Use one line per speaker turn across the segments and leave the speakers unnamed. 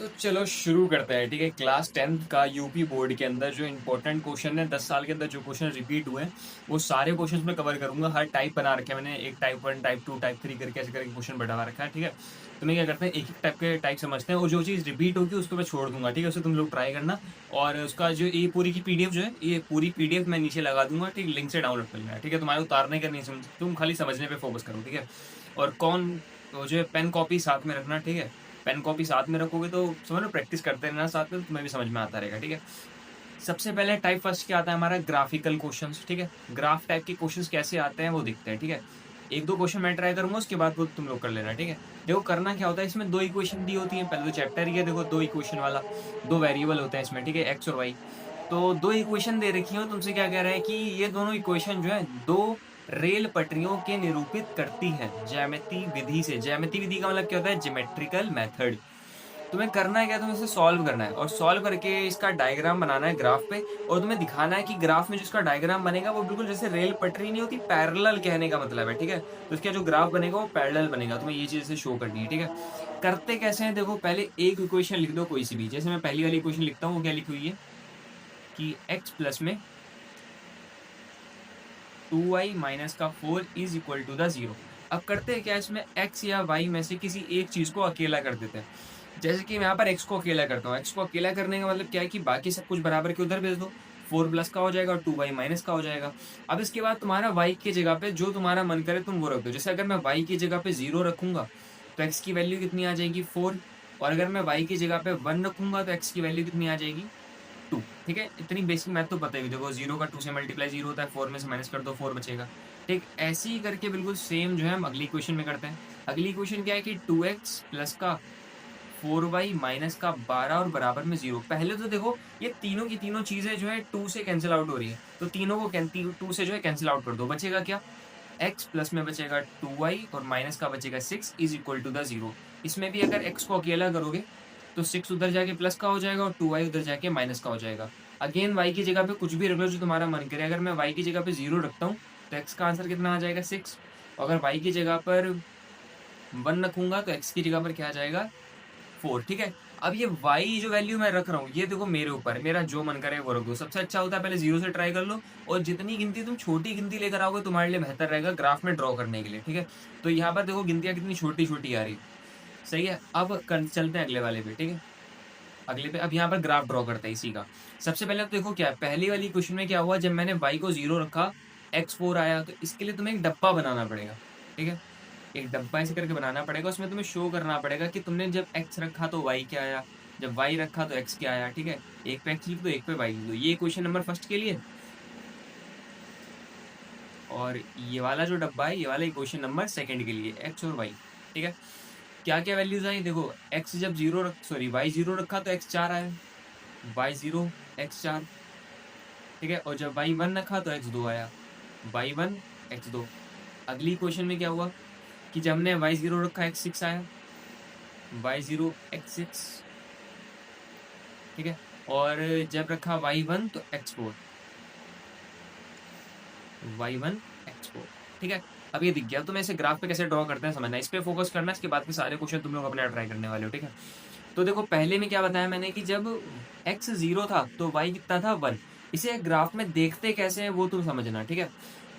तो चलो शुरू करते हैं। ठीक है, क्लास 10th का यूपी बोर्ड के अंदर जो इंपॉर्टेंट क्वेश्चन है 10 साल के अंदर जो क्वेश्चन रिपीट हुए हैं वो सारे क्वेश्चंस मैं कवर करूंगा। हर टाइप बना रखे हैं मैंने, एक टाइप 1 टाइप 2 टाइप 3 करके ऐसे करके क्वेश्चन बढ़ा रखा है। ठीक है, तो मैं क्या करते हैं, एक एक टाइप के टाइप समझते हैं और जो चीज़ रिपीट होगी उसको मैं छोड़ दूंगा। ठीक है, उसे तुम लोग ट्राई करना। और उसका जो ये पूरी की पीडीएफ जो है, ये पूरी पीडीएफ मैं नीचे लगा दूंगा। ठीक, लिंक से डाउनलोड कर लेना। ठीक है, तुम्हारे उतारने का नहीं, तुम खाली समझने पे फोकस करो। ठीक है, और कौन वो जो पेन कॉपी साथ में रखना। ठीक है, पेन कॉपी साथ में रखोगे तो समझ लो प्रैक्टिस करते रहना साथ में, तो तुम्हें भी समझ में आता रहेगा। ठीक है, सबसे पहले टाइप फर्स्ट क्या आता है हमारा, ग्राफिकल क्वेश्चंस। ठीक है, ग्राफ टाइप के क्वेश्चंस कैसे आते हैं वो दिखते हैं। ठीक है, एक दो क्वेश्चन मैं ट्राई करूंगा, उसके बाद वो तुम लोग कर लेना। ठीक है, देखो करना क्या होता है, इसमें दो इक्वेशन दी होती है। पहले तो चैप्टर ही है, देखो दो इक्वेशन वाला, दो वेरिएबल होते हैं इसमें। ठीक है, एक्स और वाई। तो दो इक्वेशन दे रखी हो, तुमसे क्या कह रहा है कि ये दोनों इक्वेशन जो है दो रेल पटरियों के निरूपित करती है ज्यामिति विधि से। ज्यामिति विधि का मतलब क्या होता है, ज्योमेट्रिकल मेथड। तुम्हें करना है क्या, तुम्हें इसे सॉल्व करना है और सॉल्व करके इसका डायग्राम बनाना है ग्राफ पे। और तुम्हें दिखाना है कि ग्राफ में जो इसका डायग्राम बनेगा वो बिल्कुल जैसे रेल पटरी नहीं होती, पैरेलल कहने का मतलब है। ठीक है, तो इसका जो ग्राफ बनेगा वो पैरेलल बनेगा। तुम्हें ये चीज शो करनी है। ठीक है, करते कैसे हैं, देखो पहले एक इक्वेशन लिख दो कोई सी भी। जैसे मैं पहली वाली इक्वेशन लिखता हूँ, वो क्या लिखी हुई है कि x प्लस में 2y माइनस का 4 इज इक्वल टू द 0। अब करते हैं क्या, इसमें x या y में से किसी एक चीज को अकेला कर देते हैं। जैसे कि मैं यहाँ पर x को अकेला करता हूँ। x को अकेला करने का मतलब क्या है कि बाकी सब कुछ बराबर के उधर भेज दो। 4 प्लस का हो जाएगा और 2y माइनस का हो जाएगा। अब इसके बाद तुम्हारा y की जगह पे जो तुम्हारा मन करे तुम वो रख दो। जैसे अगर मैं y की जगह पे 0 रखूंगा तो x की वैल्यू कितनी आ जाएगी, 4। और अगर मैं y की जगह पे 1 रखूंगा तो x की वैल्यू कितनी आ जाएगी, 2। ठीक है, इतनी बेसिक मैथ तो पता ही। देखो 0 का 2 से मल्टीप्लाई 0 होता है, 4 में से माइनस कर दो 4 बचेगा। ठीक, ऐसे ही करके बिल्कुल सेम जो है हम अगली क्वेश्चन में करते हैं। अगली इक्वेशन क्या है कि 2x प्लस का 4y माइनस का 12 और बराबर में 0। पहले तो देखो ये तीनों की तीनों चीजें जो है 2 से कैंसिल आउट हो रही है, तो तीनों को 2 से जो है कैंसिल आउट कर दो। बचेगा क्या, x प्लस में बचेगा 2y और माइनस का बचेगा 6 इज इक्वल टू द 0। इसमें भी अगर x को अकेला करोगे तो 6 उधर जाके प्लस का हो जाएगा और 2y उधर जाके माइनस का हो जाएगा। अगेन y की जगह पे कुछ भी रख लो जो तुम्हारा मन करे। अगर मैं y की जगह पे 0 रखता हूँ तो x का आंसर कितना आ जाएगा, 6। अगर y की जगह पर 1 रखूंगा तो x की जगह पर क्या आ जाएगा, 4। ठीक है, अब ये y जो वैल्यू मैं रख रहा हूँ ये देखो मेरे ऊपर, मेरा जो मन करे वो रख दो। सबसे अच्छा होता है पहले 0 से ट्राई कर लो, और जितनी गिनती तुम छोटी गिनती लेकर आओगे तुम्हारे लिए बेहतर रहेगा ग्राफ में ड्रॉ करने के लिए। ठीक है, तो यहाँ पर देखो गिनतियाँ कितनी छोटी छोटी आ रही। सही है, अब चलते हैं अगले वाले पे। ठीक है, अगले पे अब यहाँ पर ग्राफ ड्रॉ करते हैं इसी का। सबसे पहले तो देखो क्या है, पहली वाली क्वेश्चन में क्या हुआ, जब मैंने y को 0 रखा x4 आया, तो इसके लिए तुम्हें एक डब्बा बनाना पड़ेगा। ठीक है, एक डब्बा ऐसे करके बनाना पड़ेगा, उसमें तुम्हें शो करना पड़ेगा कि तुमने जब x रखा तो y क्या आया, जब y रखा तो x क्या आया। ठीक है, एक पे x लिख दो एक पे y लिख दो। ये क्वेश्चन नंबर फर्स्ट के लिए। और ये वाला जो डब्बा है ये वाला क्वेश्चन नंबर सेकंड के लिए, x और y। ठीक है, क्या क्या वैल्यूज आई देखो, x जब 0 y 0 रखा तो x 4 आया, y 0 x 4। ठीक है, और जब y 1 रखा तो x 2 आया, y 1 x 2। अगली क्वेश्चन में क्या हुआ कि जब हमने y 0 रखा x 6 आया, y 0 x 6। ठीक है, और जब रखा y 1 तो x 4, y 1 x 4। ठीक है, अब ये दिख गया। तो मैं इसे ग्राफ पे कैसे ड्रॉ करते हैं समझना, इस पे फोकस करना, इसके बाद के सारे क्वेश्चन तुम लोग अपने ट्राई करने वाले हो। ठीक है, तो देखो पहले में क्या बताया मैंने कि जब x 0 था तो y कितना था, 1। इसे ग्राफ में देखते कैसे हैं वो तुम समझना। ठीक है,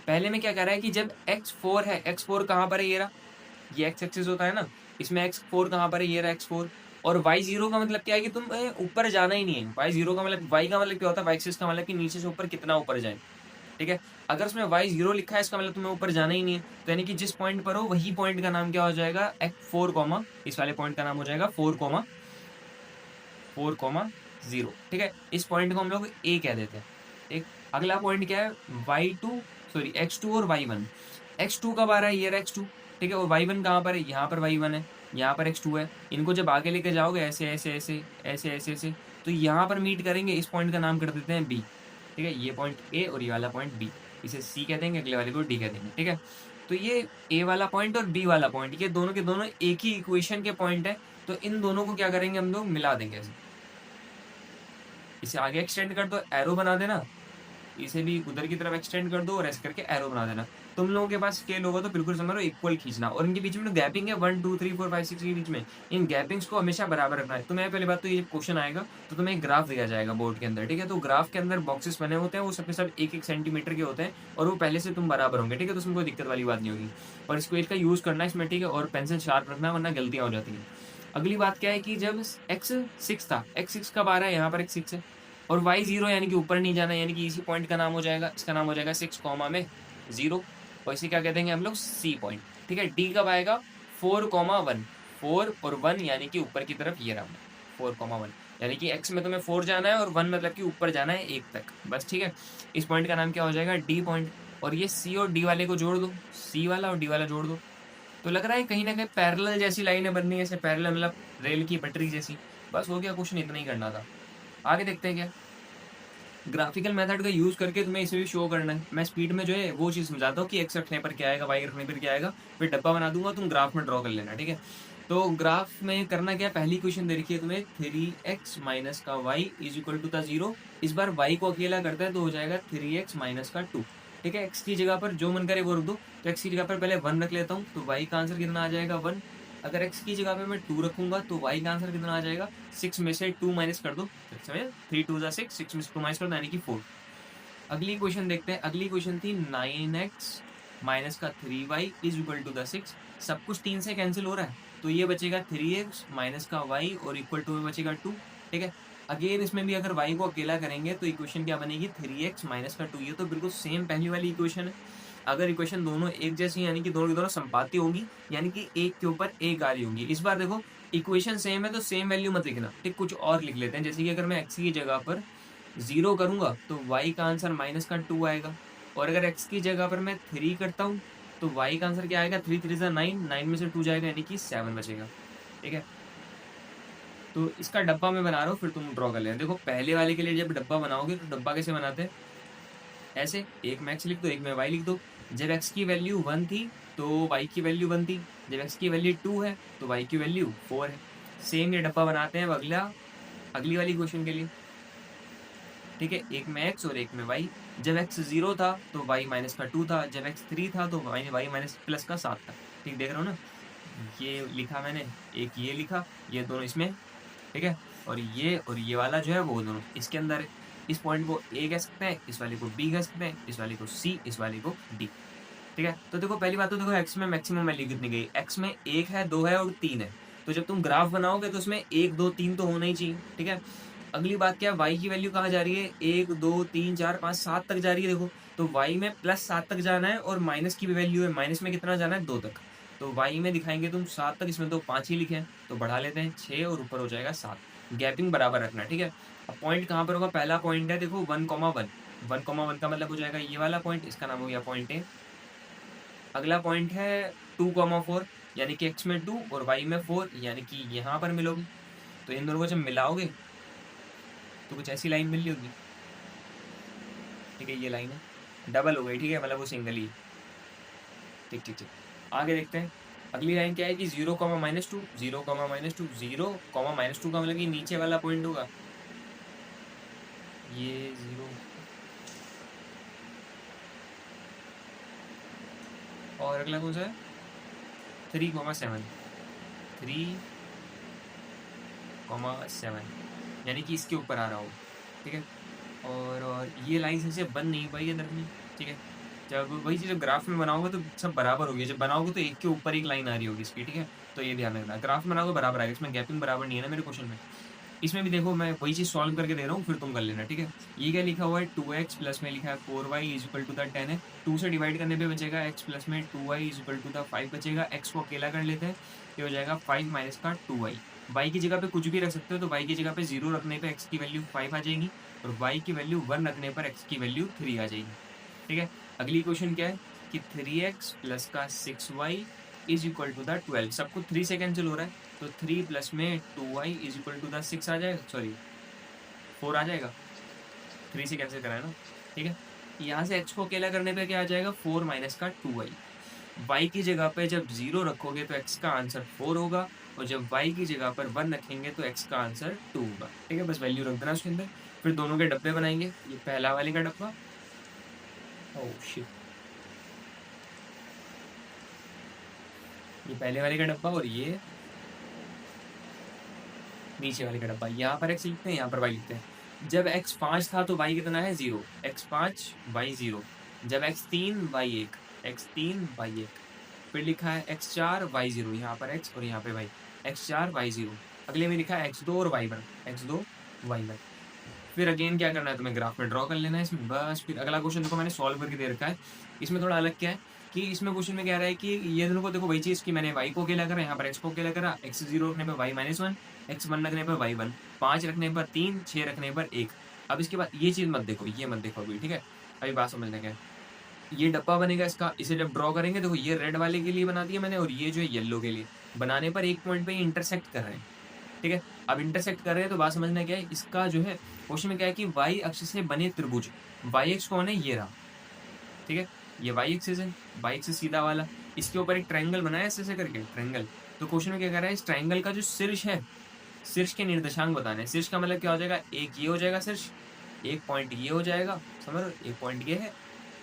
पहले में क्या कह रहा है कि जब x 4 है, x 4 कहाँ पर है, ये रहा, ये x एक्सिस होता है ना, इसमें x 4 कहाँ पर है, ये रहा x 4। और y 0 का मतलब क्या है कि तुम ऊपर जाना ही नहीं है। y 0 का मतलब, y का मतलब क्या होता है, y एक्सिस का मतलब कि नीचे से ऊपर कितना ऊपर जाए। ठीक है, अगर उसमें y 0 लिखा है इसका मतलब तुम्हें ऊपर जाना ही नहीं है। तो यानी कि जिस पॉइंट पर हो वही पॉइंट का नाम क्या हो जाएगा, x 4 कॉमा, इस वाले पॉइंट का नाम हो जाएगा 4 कॉमा 0। ठीक है, इस पॉइंट को हम लोग a कह देते हैं। ठीक, अगला पॉइंट क्या है, x2 और y1। x2 कब आ रहा है, ये रहा x2। ठीक है, और y1 कहाँ पर है, यहाँ पर y1 है, यहाँ पर x2 है। इनको जब आगे लेके जाओगे ऐसे ऐसे ऐसे ऐसे ऐसे ऐसे, तो यहाँ पर मीट करेंगे, इस पॉइंट का नाम कर देते हैं b। ठीक है, ये पॉइंट a और ये वाला पॉइंट b, इसे c कह देंगे, अगले वाले को d कह देंगे। ठीक है, तो ये a वाला पॉइंट और b वाला पॉइंट ये दोनों के दोनों एक ही इक्वेशन के पॉइंट है। तो इन दोनों को क्या करेंगे, हम लोग मिला देंगे ऐसे। इसे आगे एक्सटेंड कर दो, एरो बना देना, इसे भी उधर की तरफ एक्सटेंड कर दो और ऐसे करके एरो बना देना। तुम लोगों के पास स्केल होगा तो बिल्कुल समझ लो इक्वल खींचना, और इनके बीच में जो गैपिंग है 1 2 3 4 5 6 के बीच में, इन गैपिंग्स को हमेशा बराबर रखना है। तुम्हें पहली बात तो ये क्वेश्चन आएगा तो तुम्हें एक ग्राफ दिया जाएगा बोर्ड के अंदर, ठीक है। तो ग्राफ के अंदर बॉक्सेस बने होते हैं, वो सब के सब 1-1 सेंटीमीटर के होते हैं और वो पहले से तुम बराबर होंगे, ठीक है। तो उसमें कोई दिक्कत वाली बात नहीं होगी, और स्केल का यूज़ करना है इसमें, ठीक है। और पेंसिल शार्प रखना वरना गलतियाँ हो जाती हैं। अगली बात क्या है कि जब एक्स 6 था, एक्स 6 कब आ रहा है, यहाँ पर एक 6 है और वाई 0 यानी कि ऊपर नहीं जाना, यानी कि इसी पॉइंट का नाम हो जाएगा, इसका नाम हो जाएगा 6 कॉमा में 0, और इसे क्या कह देंगे हम लोग, सी पॉइंट, ठीक है। डी कब आएगा, 4 कॉमा 1, 4 और 1 यानी कि ऊपर की तरफ ये रहा 4 कॉमा 1, यानी कि एक्स में तुम्हें 4 जाना है और 1 मतलब कि ऊपर जाना है 1 तक, बस, ठीक है। इस पॉइंट का नाम क्या हो जाएगा, डी पॉइंट। और ये सी और डी वाले को जोड़ दो, सी वाला और डी वाला जोड़ दो, तो लग रहा है कहीं ना कहीं पैरेलल जैसी लाइनें बननी है, ऐसे पैरेलल मतलब रेल की पटरी जैसी। बस हो गया, क्वेश्चन इतना ही करना था। आगे देखते हैं क्या। ग्राफिकल मेथड का यूज़ करके तुम्हें इसे भी शो करना है। मैं स्पीड में जो है वो चीज़ समझाता हूँ कि एक्स रखने पर क्या आएगा, वाई रखने पर क्या आएगा, फिर डब्बा बना दूंगा, तुम ग्राफ में ड्रॉ कर लेना, ठीक है। तो ग्राफ में करना क्या है, पहली क्वेश्चन दे रखी है तुम्हें 3x माइनस का वाई इज इक्वल टू था 0। इस बार y को अकेला करता है तो हो जाएगा 3x माइनस का 2, ठीक है। x की जगह पर जो मन करे वो रख दो, तो x की जगह पर पहले 1 रख लेता हूँ, तो y का आंसर कितना आ जाएगा 1। अगर x की जगह पे मैं 2 रखूंगा तो y का आंसर कितना आ जाएगा, 6 में से 2 माइनस कर दो, 3 2 6, 6 में से 2 माइनस कर दो यानी कि 4। अगली क्वेश्चन देखते हैं। अगली क्वेश्चन थी 9x माइनस का 3y is equal to the 6। सब कुछ 3 से कैंसिल हो रहा है, तो ये बचेगा 3x माइनस का y और इक्वल टू में बचेगा 2, ठीक है। अगेन इसमें भी अगर y को अकेला करेंगे तो इक्वेशन क्या बनेगी, 3x माइनस का 2। ये तो बिल्कुल सेम पहली वाली इक्वेशन है। अगर इक्वेशन दोनों एक जैसी यानी कि दोनों की दोनों संपाती होंगी, यानी कि एक के ऊपर एक आ रही होंगी। इस बार देखो इक्वेशन सेम है तो सेम वैल्यू मत लिखना, ठीक, कुछ और लिख लेते हैं। जैसे कि अगर मैं x की जगह पर 0 करूंगा तो y का आंसर माइनस का 2 आएगा, और अगर x की जगह पर मैं 3 करता हूँ तो y का आंसर क्या आएगा, 3 3 9, 9 में से 2 जाएगा यानी कि 7 बचेगा, ठीक है। तो इसका डब्बा मैं बना रहा हूँ, फिर तुम ड्रॉ कर लेना। देखो पहले वाले के लिए जब डब्बा बनाओगे तो डब्बा कैसे बनाते हैं, ऐसे, एक में x लिख दो, एक में y लिख दो। जब x की वैल्यू 1 थी तो y की वैल्यू 1 थी, जब x की वैल्यू 2 है तो y की वैल्यू 4 है। सेम ये डब्बा बनाते हैं अगली वाली क्वेश्चन के लिए, ठीक है। एक में x और एक में y। जब x 0 था तो y माइनस का 2 था, जब x 3 था तो y माइनस प्लस का 7 था, ठीक, देख रहे हो ना। ये लिखा मैंने, एक ये लिखा, ये दोनों इसमें, ठीक है। और ये वाला जो है वो दोनों इसके अंदर है। इस पॉइंट को a कह सकते हैं, इस वाले को b कह सकते हैं, इस वाले को c, इस वाले को d, ठीक है। तो देखो पहली बात तो देखो x में मैक्सिमम वैल्यू कितनी गई, x में 1 है, 2 है और 3 है। तो जब तुम ग्राफ बनाओगे तो उसमें 1 2 3 तो होना ही चाहिए, ठीक है। अगली बात क्या है, y की वैल्यू कहाँ जा रही है, 1 2 3 4 5 7 तक जा रही है। देखो तो y में प्लस 7 तक जाना है और माइनस की भी वैल्यू है, माइनस में कितना जाना है, 2 तक। तो y में दिखाएंगे तुम 7 तक, इसमें तो 5 ही लिखे हैं तो बढ़ा लेते हैं 6 और ऊपर हो जाएगा 7। गैपिंग बराबर रखना, ठीक है। अब पॉइंट कहाँ पर होगा, पहला पॉइंट है देखो 1,1, 1,1 का मतलब हो जाएगा ये वाला पॉइंट, इसका नाम हो गया पॉइंट ए। अगला पॉइंट है 2,4 यानी कि x में 2 और y में 4 यानी कि यहाँ पर मिलोगे। तो इन दोनों को जब मिलाओगे तो कुछ ऐसी लाइन मिल रही होगी, ठीक है। ये लाइन है, डबल हो गई, ठीक है, मतलब वो सिंगल ही, ठीक ठीक ठीक। आगे देखते हैं। अगली लाइन क्या है कि 0, -2, 0, -2, 0, -2 का मतलब कि नीचे वाला पॉइंट होगा ये 0, और अगला कौन सा है 3,7, 3,7 यानी कि इसके ऊपर आ रहा हो, ठीक है। और ये लाइन से बन नहीं पाई है दरमियान, ठीक है। जब वही चीज़ जब ग्राफ में बनाओगे तो सब बराबर होगी, जब बनाओगे तो एक के ऊपर एक लाइन आ रही होगी इसकी, ठीक है। तो ये ध्यान रखना, ग्राफ में बनाओगे बराबर आएगा, इसमें गैपिंग बराबर नहीं है ना मेरे क्वेश्चन में। इसमें भी देखो मैं वही चीज़ सॉल्व करके दे रहा हूँ, फिर तुम कर लेना, ठीक है। ये क्या लिखा हुआ है, 2x प्लस में लिखा है 4y is equal to the 10 है। 2 से डिवाइड करने पे बचेगा x प्लस में 2y is equal to the 5 बचेगा। x को अकेला कर लेते हैं, ये हो जाएगा 5 माइनस का 2y। y की जगह पे कुछ भी रख सकते हो, तो y की जगह पे 0 रखने पे x की वैल्यू 5 आ जाएगी, और y की वैल्यू 1 रखने पर x की वैल्यू 3 आ जाएगी, ठीक है। अगली क्वेश्चन क्या है कि 3x प्लस का 6y is equal to the 12। सबको 3 से कैंसिल हो रहा है, तो 3 प्लस में 2y is equal to the 6 आ जाएगा, सॉरी 4 आ जाएगा, 3 से कैंसिल करा है ना, ठीक है। यहाँ से x को अकेला करने पे क्या आ जाएगा, 4 माइनस का 2y। y की जगह पे जब 0 रखोगे तो x का आंसर 4 होगा, और जब y की जगह पर 1 रखेंगे तो x का आंसर 2 होगा, ठीक है। बस वैल्यू रख देना उसके अंदर। फिर दोनों के डब्बे बनाएंगे, ये पहला वाले का डब्बा ओह शिट, ये पहले वाले का डब्बा और ये नीचे वाले का डब्बा। यहाँ पर x लिखते हैं, यहाँ पर y लिखते हैं। जब x 5 था तो y कितना है 0, x 5 y 0। जब x 3 y 1, x 3 y 1। फिर लिखा है x 4 y 0, यहाँ पर x और यहाँ पे y, x 4 y 0। अगले में लिखा है x 2 और y 1, x 2 y 1। फिर अगेन क्या करना है, तुम्हें ग्राफ में ड्रॉ कर लेना है इसमें बस। फिर अगला क्वेश्चन देखो मैंने सॉल्व करके दे रखा है। इसमें थोड़ा अलग क्या है कि इसमें क्वेश्चन में कह रहा है कि ये दोनों को देखो वही चीज़ कि मैंने y को अकेला करा, यहाँ पर x को अकेला करा, x 0 रखने पर y -1, x 1 रखने पर y 1, 5 रखने पर 3, 6 रखने पर 1। अब इसके बाद ये चीज़ मत देखो, ये मत देखो अभी, ठीक है। अभी बात समझने का है। ये डब्बा बनेगा इसका, इसे जब ड्रॉ करेंगे देखो ये रेड वाले के लिए बना दिया मैंने, और ये जो है येलो के लिए। बनाने पर एक पॉइंट पे इंटरसेक्ट कर रहे हैं, ठीक है। अब इंटरसेक्ट कर रहे हैं तो बात समझना क्या है, इसका जो है क्वेश्चन में क्या है कि y अक्ष से बने त्रिभुज, y अक्ष कौन है, ये रहा, ठीक है। ये y एक्सिस है, y एक्सिस सीधा वाला, इसके ऊपर एक ट्रायंगल बनाया ऐसे करके ट्रायंगल। तो क्वेश्चन में क्या कर रहा है, इस ट्रायंगल का जो शीर्ष है, शीर्ष के निर्देशांक बताने हैं। शीर्ष का मतलब क्या हो जाएगा, एक ये हो जाएगा शीर्ष, एक पॉइंट ये हो जाएगा, समझ लो, एक पॉइंट ये है,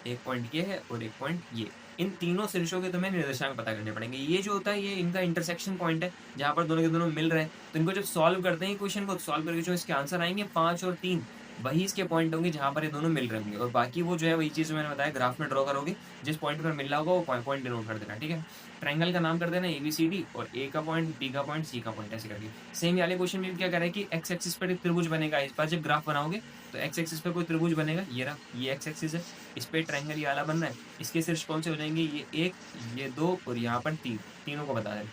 एक पॉइंट ये है और एक पॉइंट ये। इन तीनों शीर्षों के तुम्हें निर्देशांक पता करने पड़ेंगे। ये जो होता है ये इनका इंटरसेक्शन पॉइंट है, जहाँ पर दोनों के दोनों मिल रहे हैं। तो इनको जब सॉल्व करते हैं क्वेश्चन को, सॉल्व करके जो इसके आंसर आएंगे 5 और 3, वही इसके पॉइंट होंगे जहाँ पर ये दोनों मिल रहे होंगे। और बाकी वो जो है वही चीज़ मैंने बताया, ग्राफ में ड्रॉ करोगे, जिस पॉइंट पर मिल रहा होगा वो पॉइंट डिनोट कर देना, ठीक है। ट्रायंगल का नाम कर देना ABCD, और A का पॉइंट, B का पॉइंट, C का पॉइंट, ऐसे करके। सेम वाले क्वेश्चन में भी क्या कर रहा है कि एक्स एक्सिस पर एक त्रिभुज बनेगा। इस पर जब ग्राफ बनाओगे तो एक्स एक्सिस पर कोई त्रिभुज बनेगा, ये रहा, ये एक्स एक्सिस है, इस पर ट्रायंगल ये वाला बन रहा है। इसके शीर्ष कौन से हो जाएंगे, ये 1, ये 2 और यहाँ पर 3, तीनों को बता दें।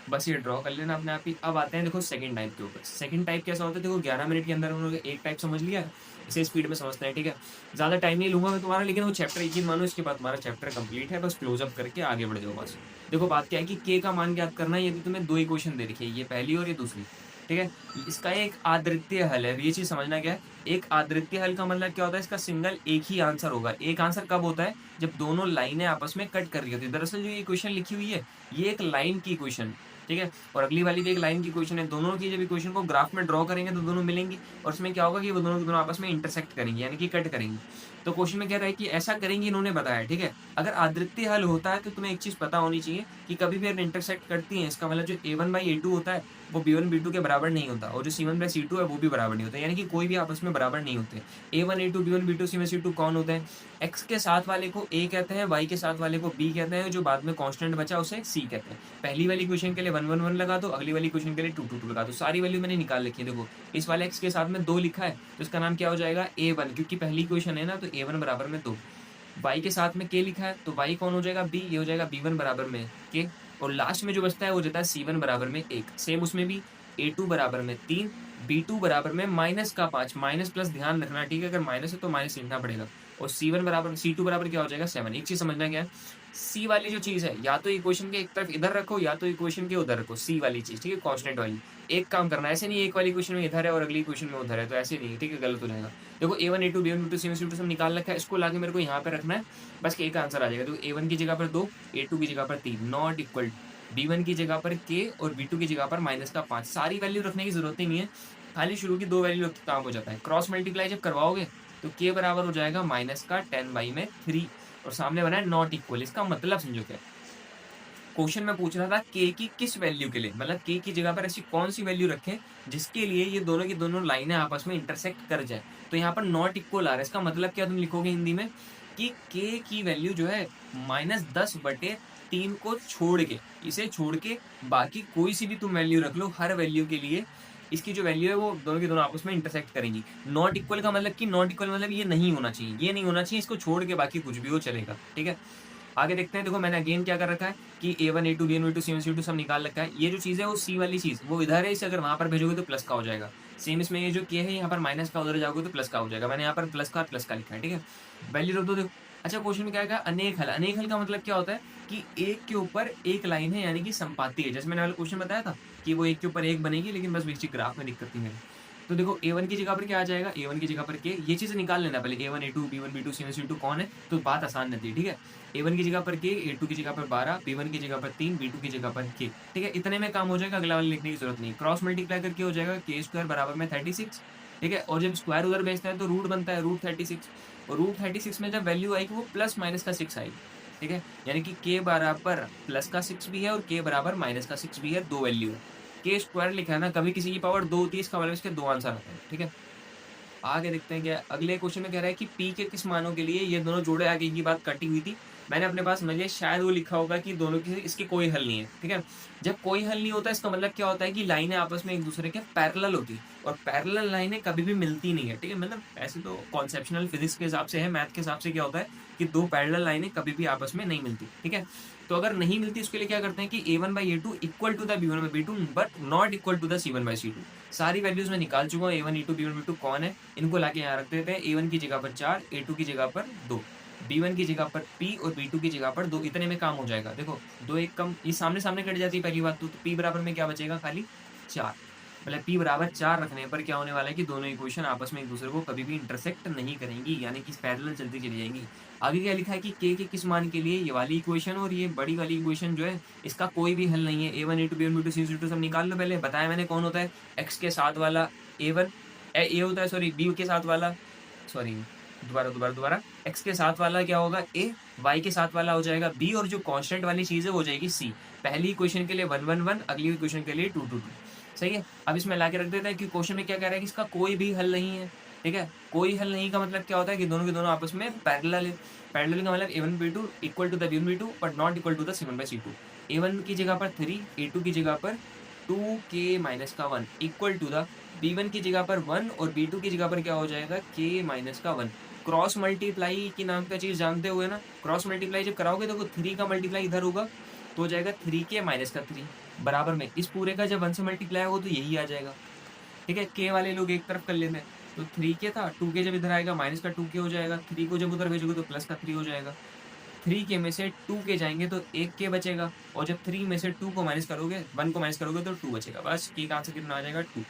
बस ये ड्रॉ कर लेना अपने आप ही। अब आते हैं देखो सेकंड टाइप के ऊपर। सेकंड टाइप कैसा होता है, देखो 11 मिनट के अंदर उन्होंने एक टाइप समझ लिया, इसे स्पीड में समझते हैं, ठीक है। ज़्यादा टाइम नहीं लूंगा मैं तुम्हारा, लेकिन वो चैप्टर एक ही मानो, इसके बाद तुम्हारा चैप्टर कंप्लीट है, बस क्लोज अप करके आगे बढ़ जाओ बस। देखो बात क्या है कि के का मान ज्ञात करना है। यदि तुम्हें 2 इक्वेशन दे रखी है, ये पहली और ये दूसरी, ठीक है। इसका एक आदृत्य हल है, ये चीज़ समझना क्या है। एक आदृत्य हल का मतलब क्या होता है, इसका सिंगल एक ही आंसर होगा। एक आंसर कब होता है, जब दोनों लाइनें आपस में कट कर रही होती है। दरअसल जो ये इक्वेशन लिखी हुई है, ये एक लाइन की इक्वेशन, ठीक है। और अगली वाली भी एक लाइन की इक्वेशन है। दोनों की जब इक्वेशन को ग्राफ में ड्रॉ करेंगे तो दोनों मिलेंगी, और उसमें क्या होगा कि वो दोनों के दोनों आपस में इंटरसेक्ट करेंगी, यानी कि कट करेंगी। तो क्वेश्चन में कह रहा है कि ऐसा करेंगी, इन्होंने बताया, ठीक है। अगर आदृत्य हल होता है तो तुम्हें एक चीज़ पता होनी चाहिए कि कभी भी अगर इंटरसेक्ट करती है, इसका मतलब जो A1/A2 होता है वो B1/B2 के बराबर नहीं होता, और जो C1/C2 है वो भी बराबर नहीं होता, यानी कि कोई भी आपस में बराबर नहीं होते। A1 A2 B1 B2 C1 C2 कौन होते हैं, x के साथ वाले को A कहते हैं, y के साथ वाले को B कहते हैं, जो बाद में कांस्टेंट बचा उसे C कहते हैं। पहली वाली इक्वेशन के लिए 1 1 1 लगा दो, अगली वाली इक्वेशन के लिए 2 2 2 लगा दो। सारी वैल्यू मैंने निकाल रखी है। देखो इस वाले x के साथ में 2 लिखा है तो इसका नाम क्या हो जाएगा, A1, क्योंकि पहली इक्वेशन है ना, तो A1 बराबर में 2। y के साथ में k लिखा है तो y कौन हो जाएगा, b, ये हो जाएगा B1 बराबर में k। और लास्ट में जो बचता है वो जाता है C1 बराबर में 1। सेम उसमें भी A2 बराबर में 3, B2 बराबर में -5, माइनस प्लस ध्यान रखना, ठीक है। अगर माइनस है तो माइनस लिखना पड़ेगा। और C1 बराबर, C2 बराबर क्या हो जाएगा 7। एक चीज़ समझना क्या है, सी वाली जो चीज़ है, या तो इक्वेशन के एक तरफ इधर रखो या तो इक्वेशन के उधर रखो, सी वाली चीज़, ठीक है, कांस्टेंट वाली। एक काम करना, ऐसे नहीं एक वाली इक्वेशन में इधर है और अगली इक्वेशन में उधर है, तो ऐसे नहीं, ठीक है, गलत हो जाएगा। देखो A1 A2 B1 B2 C1 C2 सब निकाल रखा है, इसको लाके मेरे को यहाँ पे रखना है, बस एक आंसर आ जाएगा। तो A1 की जगह पर 2, A2 की जगह पर 3, नॉट इक्वल B1 की जगह पर k और B2 की जगह पर -5। सारी वैल्यू रखने की जरूरत ही नहीं है, खाली शुरू की 2 वैल्यू रख के काम हो जाता है। क्रॉस मल्टीप्लाई जब करवाओगे तो k बराबर हो जाएगा -10/3, और सामने बना है नॉट इक्वल। इसका मतलब समझो क्या, क्वेश्चन में पूछ रहा था k की किस वैल्यू के लिए, मतलब k की जगह पर ऐसी कौन सी वैल्यू रखें जिसके लिए ये दोनों की दोनों लाइनें आपस में इंटरसेक्ट कर जाए। तो यहाँ पर नॉट इक्वल आ रहा है, इसका मतलब क्या तुम लिखोगे हिंदी में कि k की वैल्यू जो है -10/3 को छोड़ के, इसे छोड़ के बाकी कोई सी भी तुम वैल्यू रख लो, हर वैल्यू के लिए इसकी जो वैल्यू है वो दोनों की दोनों आपस में इंटरसेक्ट करेंगी। नॉट इक्वल का मतलब कि नॉट इक्वल मतलब ये नहीं होना चाहिए, ये नहीं होना चाहिए, इसको छोड़ के बाकी कुछ भी हो चलेगा, ठीक है। आगे देखते हैं। देखो मैंने अगेन क्या कर रखा है कि A1 A2 B1 B2 C1 C2 सब निकाल रखा है। ये जो चीज़ है वो C वाली चीज़ वो इधर है, इसे अगर वहाँ पर भेजोगे तो प्लस का हो जाएगा। सेम इसमें ये जो K है यहाँ पर माइनस का, उधर जाओगे तो प्लस का हो जाएगा। मैंने यहाँ पर प्लस का लिखा है, ठीक है। वैल्यू रख दो। देखो अच्छा, क्वेश्चन में क्या है, अनेक हल। अनेक हल का मतलब क्या होता है कि एक के ऊपर एक लाइन है, यानी कि संपाती है। जैसे मैंने वाला क्वेश्चन बताया था कि वो एक के ऊपर एक बनेगी, लेकिन बस बीच ग्राफ में दिक्कत थी मेरी। तो देखो A1 की जगह पर क्या आ जाएगा, A1 की जगह पर K, ये चीज़ निकाल लेना पहले। A1 A2 B1 B2 C1 C2 कौन है, तो बात आसान रहती है, ठीक है। A1 की जगह पर K, A2 की जगह पर 12, B1 की जगह पर 3, B2 की जगह पर K, ठीक है। इतने में काम हो जाएगा, अगला वाला लिखने की जरूरत नहीं। क्रॉस मल्टीप्लाई करके हो जाएगा K² बराबर में 36, ठीक है। और जब स्क्वायर उधर भेजता है तो रूट बनता है, रूट 36। और रूट 36 में जब वैल्यू आएगी वो प्लस माइनस का 6 आएगी, ठीक है। यानी कि k बराबर प्लस का 6 भी है और k बराबर माइनस का 6 भी है, 2 वैल्यू है। k स्क्वायर लिखा है ना, कभी किसी की पावर 2 होती है, इसका मतलब इसके 2 आंसर आते हैं, ठीक है। आगे देखते हैं क्या अगले क्वेश्चन में कह रहा है कि p के किस मानों के लिए ये दोनों जोड़े, आगे की बात कटी हुई थी, मैंने अपने पास समझिए शायद वो लिखा होगा कि दोनों की इसके कोई हल नहीं है, ठीक है। जब कोई हल नहीं होता इसका मतलब क्या होता है कि लाइनें आपस में एक दूसरे के पैरेलल होती है, और पैरेलल लाइनें कभी भी मिलती नहीं है, ठीक है। मतलब ऐसे तो कॉन्सेप्शनल फिजिक्स के हिसाब से है, मैथ के हिसाब से क्या होता है कि दो पैरेलल लाइनें कभी भी आपस में नहीं मिलती, ठीक है। तो अगर नहीं मिलती उसके लिए क्या करते हैं कि a1/a2 equal to the b1/b2 but not equal to the c1/c2। सारी वैल्यूज में निकाल चुका हूँ, a1 a2 b1 b2 कौन है, इनको लाके यहाँ रख देते हैं। a1 की जगह पर 4, a2 की जगह पर 2, b1 की जगह पर p और b2 की जगह पर 2, इतने में काम हो जाएगा। देखो 2 1 कम, ये सामने सामने कट जाती है पहली बात तो p बराबर में क्या बचेगा, खाली 4। मतलब p बराबर 4 रखने पर क्या होने वाला है कि दोनों इक्वेशन आपस में एक दूसरे को कभी भी इंटरसेक्ट नहीं करेंगी, यानी कि पैरेलल चलती चली जाएंगी। आगे क्या लिखा है कि k के किस मान के लिए ये वाली इक्वेशन और ये बड़ी वाली इक्वेशन जो है इसका कोई भी हल नहीं है। a1 a2 b1 b2 c2 सब निकाल लो, पहले बताया मैंने कौन होता है, x के साथ वाला a1 ए होता है, सॉरी b के साथ वाला, सॉरी दोबारा दोबारा दोबारा, x के साथ वाला क्या होगा a, y के साथ वाला हो जाएगा b, और जो कांस्टेंट वाली चीज है वो हो जाएगी c। पहली इक्वेशन के लिए 1 1 1, अगली इक्वेशन के लिए 2 2 2, सही है। अब इसमें लाके रख देते हैं कि क्वेश्चन में क्या कह रहा है कि इसका कोई भी हल नहीं है, ठीक है। कोई हल नहीं का मतलब क्या होता है कि दोनों के दोनों आपस में पैरेलल है। पैरेलल का मतलब a1 b2 equal to the b1 b2 but not equal to the c1/c2। a1 की जगह पर 3, a2 की जगह पर 2k माइनस का 1 इक्वल टू द b1 की जगह पर 1 और b2 की जगह पर क्या हो जाएगा k माइनस का 1। क्रॉस मल्टीप्लाई की नाम का चीज जानते हुए ना, क्रॉस मल्टीप्लाई जब कराओगे तो 3 का मल्टीप्लाई इधर होगा तो हो जाएगा 3k माइनस का 3 बराबर में इस पूरे का जब 1 से मल्टीप्लाई होगा तो यही आ जाएगा, ठीक है। के वाले लोग एक तरफ कर लेते हैं, तो 3k था, 2k जब इधर आएगा माइनस का 2k हो जाएगा, 3 को जब उधर भेजोगे तो प्लस का 3 हो जाएगा। 3k में से 2k जाएंगे तो 1k बचेगा, और जब 3 में से 2 को माइनस करोगे, 1 को माइनस करोगे तो 2 बचेगा, बस k का आंसर कितना आ जाएगा 2।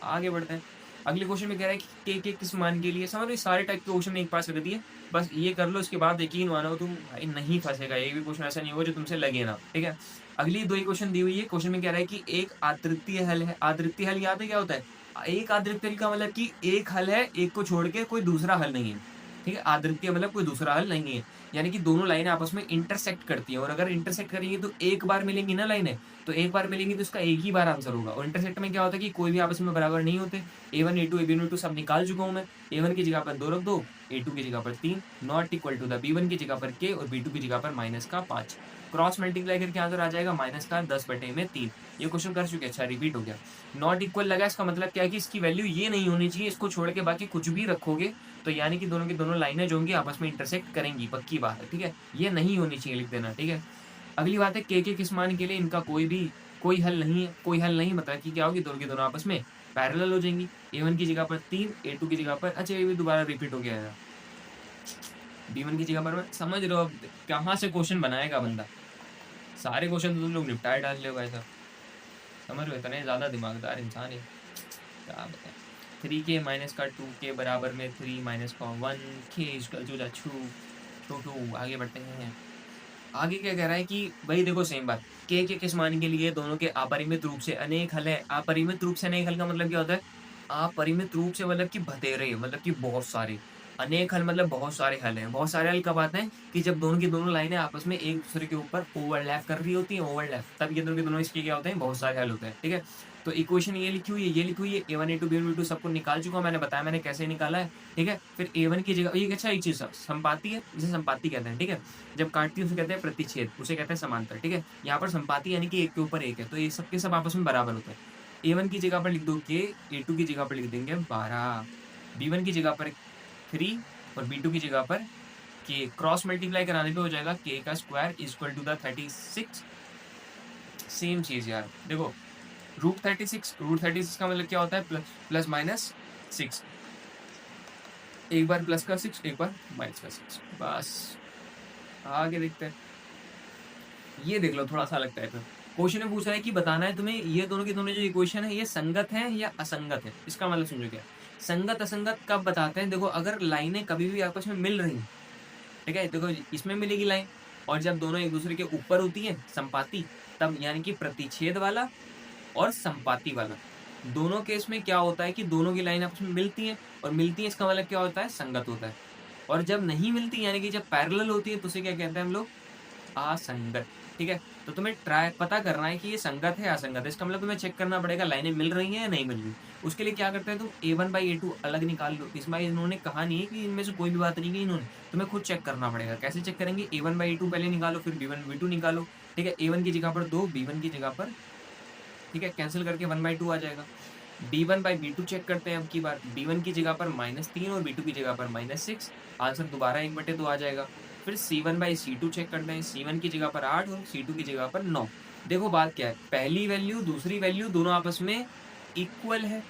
आगे बढ़ते हैं। अगले क्वेश्चन में कह रहा है कि k के किस मान के लिए, समझ लो सारे टाइप के क्वेश्चन एक पास रख दिए, बस ये कर लो, इसके बाद यकीन मानो तुम भाई नहीं फंसेगा, एक भी क्वेश्चन ऐसा नहीं होगा जो तुमसे लगे ना, ठीक है। अगली दो ही क्वेश्चन दी हुई है, क्वेश्चन में कह रहा है कि एक आदृतीय हल है। आदृतीय हल याद है क्या होता है, एक आदृतीय हल का मतलब कि एक हल है, एक को छोड़ के कोई दूसरा हल नहीं है, ठीक है। आदृतीय मतलब कोई दूसरा हल नहीं है, यानी कि दोनों लाइनें आपस में इंटरसेक्ट करती हैं, और अगर इंटरसेक्ट करेंगी तो एक बार मिलेंगी ना लाइनें, तो एक बार मिलेंगी तो इसका एक ही बार आंसर होगा। और इंटरसेक्ट में क्या होता है कि कोई भी आपस में बराबर नहीं होते। a1 a2 a1 a2 सब निकाल चुका हूँ मैं, a1 की जगह पर 2 रख दो, a2 की जगह पर 3, not equal to the b1 की जगह पर k और b2 की जगह पर माइनस का 5। क्रॉस मल्टीप्लाई करके आंसर आ जाएगा माइनस का 10/3। ये क्वेश्चन कर चुके, अच्छा रिपीट हो गया। नॉट इक्वल लगा, इसका मतलब क्या है कि इसकी वैल्यू ये नहीं होनी चाहिए, इसको छोड़ के बाकी कुछ भी रखोगे तो यानी कि दोनों की दोनों लाइनें जो होंगी आपस में इंटरसेक्ट करेंगी, पक्की बात है, ठीक है। ये नहीं होनी चाहिए, लिख देना, ठीक है। अगली बात है के किस मान के लिए इनका कोई हल नहीं है। कोई हल नहीं मतलब कि क्या होगी, दोनों की दोनों आपस में पैरेलल हो जाएंगी। a1 की जगह पर 3, a2 की जगह पर, अच्छा ये भी दोबारा रिपीट हो गया है, b1 की जगह पर, मैं समझ रहे हो अब कहाँ से क्वेश्चन बनाएगा बंदा, सारे क्वेश्चन तो तुम लोग निपटाए डाल रहे हो भाई साहब, समझ रहे हो, इतने ज़्यादा दिमागदार इंसान है, क्या बताएं। 3k माइनस का 2k बराबर में 3 माइनस का 1, k इक्वल टू 2। आगे बढ़ते हैं। आगे क्या कह रहा है कि भाई देखो सेम बात, के किस मान के लिए दोनों के अपरिमित रूप से अनेक हल है। अपरिमित रूप से अनेक हल का मतलब क्या होता है, अपरिमित रूप से मतलब कि भतेरे, मतलब कि बहुत सारे, अनेक हल मतलब बहुत सारे हल हैं। बहुत सारे हल कब आते हैं कि जब दोनों की दोनों लाइनें आपस में एक दूसरे के ऊपर ओवरलैप कर रही होती हैं, ओवरलैप, तब ये दोनों के दोनों इसके क्या होते हैं, बहुत सारे हल होते हैं, ठीक है। तो इक्वेशन ये लिखी हुई है, ये लिखी हुई है, a1 a2 b1 b2 सबको निकाल चुका हूं, मैंने बताया मैंने कैसे निकाला है, ठीक है। फिर a1 की जगह, ये अच्छा एक चीज संपाति है, जिसे संपाति कहते हैं, ठीक है। जब काटती है उसे कहते हैं प्रतिच्छेद, उसे कहते हैं समांतर, ठीक है। यहाँ पर संपाति यानी कि एक के ऊपर एक है, तो ये सब के सब आपस में बराबर होते हैं। a1 की जगह पर लिख दो k, a2 की जगह पर लिख देंगे 12, b1 की जगह पर 3 और b2 की जगह पर k। क्रॉस मल्टीप्लाई कराने पे हो जाएगा k का square equal to the 36। Same चीज यार, देखो रूट 36 का मतलब क्या होता है, प्लस माइनस 6, एक बार प्लस का 6 एक बार माइनस का 6, बस। आगे देखते हैं, ये देख लो थोड़ा सा लगता है। फिर क्वेश्चन में पूछ रहा है कि बताना है तुम्हें ये दोनों की दोनों जो इक्वेशन है ये संगत है या असंगत है। इसका मतलब समझो क्या, संगत असंगत कब बताते हैं, देखो अगर लाइनें कभी भी आपस में मिल रही, ठीक है, देखो इसमें मिलेगी लाइन, और जब दोनों एक दूसरे के ऊपर होती है संपाति, तब यानी कि प्रतिच्छेद वाला और संपाति वाला, दोनों केस में क्या होता है कि दोनों की लाइन आपस में मिलती हैं, और मिलती है इसका मतलब क्या होता है, संगत होता है। और जब नहीं मिलती यानी कि जब पैरेलल होती है तो उसे क्या कहते हैं हम लोग, असंगत। ठीक है, तो तुम्हें ट्राई पता करना है कि ये संगत है असंगत है। इसका मतलब तुम्हें चेक करना पड़ेगा लाइनें मिल रही हैं या नहीं मिल रही। उसके लिए क्या करते हैं, तुम A1/A2 अलग निकाल लो। इसमें इन्होंने कहा नहीं है कि इनमें से कोई भी बात नहीं की इन्होंने, तुम्हें खुद चेक करना पड़ेगा। कैसे चेक करेंगे, A1/A2 पहले निकालो, फिर B1/B2 निकालो। ठीक है, A1 की जगह पर 2, B1 की जगह पर, ठीक है, कैंसिल करके 1/2 आ जाएगा। B1/B2 चेक करते हैं अब की बार। B1 की जगह पर -3 और B2 की जगह पर -6, आंसर दोबारा 1/2 आ जाएगा। फिर C1/C2 चेक करते हैं। C1 की जगह पर 8 और C2 की जगह पर 9। देखो बात क्या है, पहली वैल्यू दूसरी वैल्यू दोनों आपस में इक्वल है,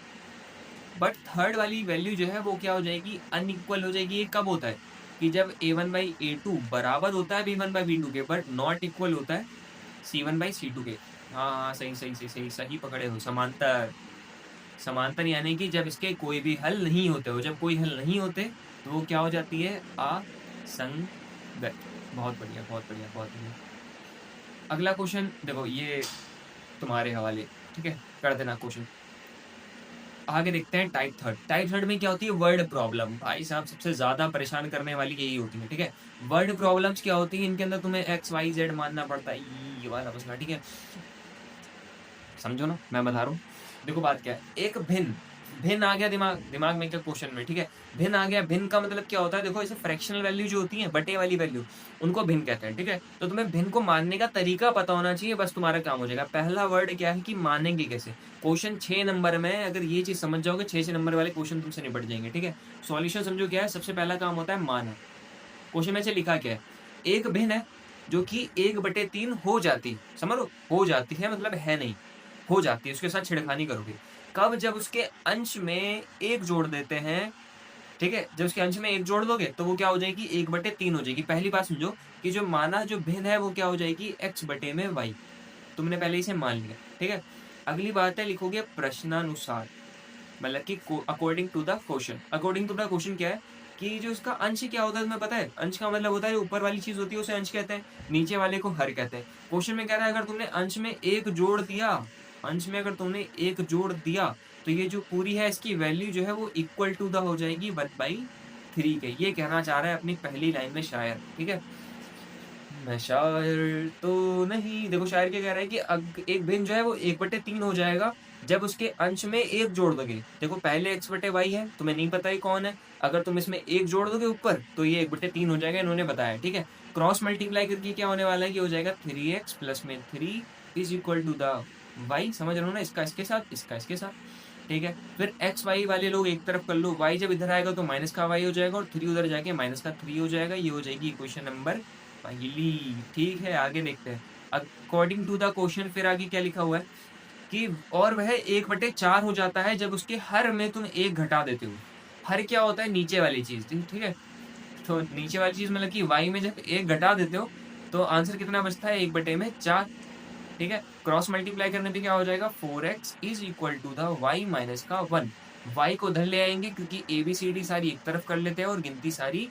बट थर्ड वाली वैल्यू जो है वो क्या हो जाएगी, अनइक्वल हो जाएगी। ये कब होता है कि जब A1/A2 बराबर होता है B1/B2 के, बट नॉट इक्वल होता है C1/C2 के। हाँ हाँ, सही सही सही सही सही पकड़े हो, समांतर। समांतर यानी कि जब इसके कोई भी हल नहीं होते हो, जब कोई हल नहीं होते तो वो क्या हो जाती है, असंगत। बहुत बढ़िया बहुत बढ़िया बहुत बढ़िया। अगला क्वेश्चन देखो, ये तुम्हारे हवाले, ठीक है, कर देना क्वेश्चन। आगे देखते हैं टाइप थर्ड। टाइप थर्ड में क्या होती है, वर्ड प्रॉब्लम। भाई साहब सबसे ज्यादा परेशान करने वाली यही होती है। ठीक है, वर्ड प्रॉब्लम्स क्या होती है, इनके अंदर तुम्हें XYZ मानना पड़ता है, ये वाला मसला। ठीक है, समझो ना, मैं बता रहा हूँ। देखो बात क्या है, एक भिन्न, भिन्न आ गया दिमाग में क्या क्वेश्चन में। ठीक है, भिन्न आ गया। भिन्न का मतलब क्या होता है, देखो इसे फ्रैक्शनल वैल्यू जो होती है, बटे वाली वैल्यू, उनको भिन्न कहते हैं। ठीक है, तो तुम्हें भिन्न को मानने का तरीका पता होना चाहिए, बस तुम्हारा काम हो जाएगा। पहला वर्ड क्या है कि मानेंगे कैसे। क्वेश्चन 6 नंबर में अगर ये चीज समझ जाओगे, 6 नंबर वाले क्वेश्चन तुमसे निपट जाएंगे। ठीक है, सॉल्यूशन समझो क्या है, सबसे पहला काम होता है माना। क्वेश्चन में से लिखा क्या है, एक भिन्न है जो कि 1/3 हो जाती, समझो हो जाती है मतलब है नहीं, हो जाती है, उसके साथ छिड़खानी करोगे कब, जब उसके अंश में एक जोड़ देते हैं। ठीक है, जब उसके अंश में एक जोड़ दोगे तो वो क्या हो जाएगी, 1/3 हो जाएगी। पहली बात समझो कि जो माना जो भिन्न है वो क्या हो जाएगी, x/y। तुमने पहले इसे मान लिया। ठीक है, अगली बात है, लिखोगे प्रश्नानुसार, मतलब कि according to the question. According to the question क्या है कि जो इसका अंश क्या होता है तुम्हें पता है, अंश का मतलब होता है ऊपर वाली चीज होती है उसे अंश कहते हैं, नीचे वाले को हर कहते हैं। क्वेश्चन में कह रहा है अगर तुमने अंश में एक जोड़ दिया, अंश में अगर तुमने एक जोड़ दिया तो ये जो पूरी है इसकी वैल्यू जो है वो इक्वल टू द हो जाएगी 1/3 के। ये कहना चाह रहा है अपनी पहली लाइन में शायर। ठीक है, मैं शायर तो नहीं, देखो शायर क्या कह रहा है कि एक भिन्न जो है वो 1/3 हो जाएगा जब उसके अंश में एक जोड़ दोगे। देखो पहले x/y है, तुम्हें नहीं पता ही कौन है, अगर तुम इसमें एक जोड़ दोगे ऊपर तो ये 1/3 हो जाएगा, इन्होंने बताया। ठीक है, क्रॉस मल्टीप्लाई करके क्या होने वाला है कि हो जाएगा 3x प्लस में 3 is equal to the y। समझ रहे हो ना, इसका इसके साथ, इसका इसके साथ। ठीक है, फिर एक्स वाई वाले लोग एक तरफ कर लो, y जब इधर आएगा तो माइनस का y हो जाएगा और 3 उधर जाके माइनस का 3 हो जाएगा। ये हो जाएगी इक्वेशन नंबर पहली। ठीक है, आगे देखते हैं अकॉर्डिंग टू द क्वेश्चन। फिर आगे क्या लिखा हुआ है कि और वह 1/4 हो जाता है जब उसके हर में तुम एक घटा देते हो। हर क्या होता है, नीचे वाली चीज। ठीक है, तो नीचे वाली चीज मतलब कि y में जब एक घटा देते हो तो आंसर कितना बचता है, 1/4। ठीक है, क्रॉस मल्टीप्लाई करने पे क्या हो जाएगा, 4x is equal to the y minus का 1। y को उधर ले आएंगे क्योंकि ABCD सारी एक तरफ कर लेते हैं और गिनती सारी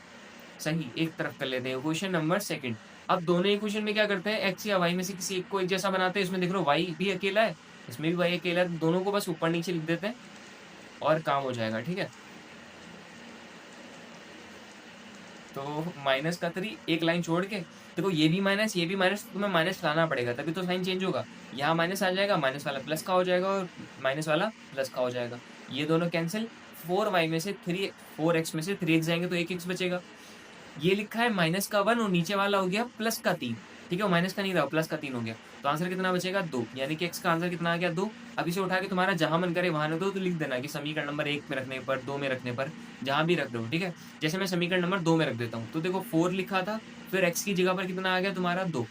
सही एक तरफ कर लेते हैं। Question number second. अब दोनों इक्वेशन में क्या करते हैं, x या y में से किसी एक को एक जैसा बनाते हैं। इसमें देख लो y भी अकेला है, इसमें भी y अकेला है, तो दोनों को बस ऊपर नीचे लिख देते हैं और काम हो जाएगा। ठीक है, तो माइनस का 3 एक लाइन छोड़ के, देखो ये भी माइनस, तुम्हें माइनस लाना पड़ेगा तभी तो साइन चेंज होगा। यहाँ माइनस आ जाएगा, माइनस वाला प्लस का हो जाएगा और माइनस वाला प्लस का हो जाएगा। ये दोनों कैंसिल, 4y में से 3, 4x में से 3x जाएंगे तो 1x बचेगा। ये लिखा है माइनस का 1 और नीचे वाला हो गया प्लस का 3। ठीक है, वो माइनस का नहीं था, प्लस का 3 हो गया, तो आंसर कितना बचेगा, 2। यानी कि x का आंसर कितना आ गया, 2। अब इसे उठा के तुम्हारा जहां मन करे वहां रख दो, तो लिख देना कि समीकरण नंबर 1 में रखने पर, 2 में रखने पर, जहां भी रख दो। ठीक है, जैसे मैं समीकरण नंबर 2 में रख देता हूँ तो देखो 4 लिखा था, फिर x की जगह पर कितना आ गया तुम्हारा 2,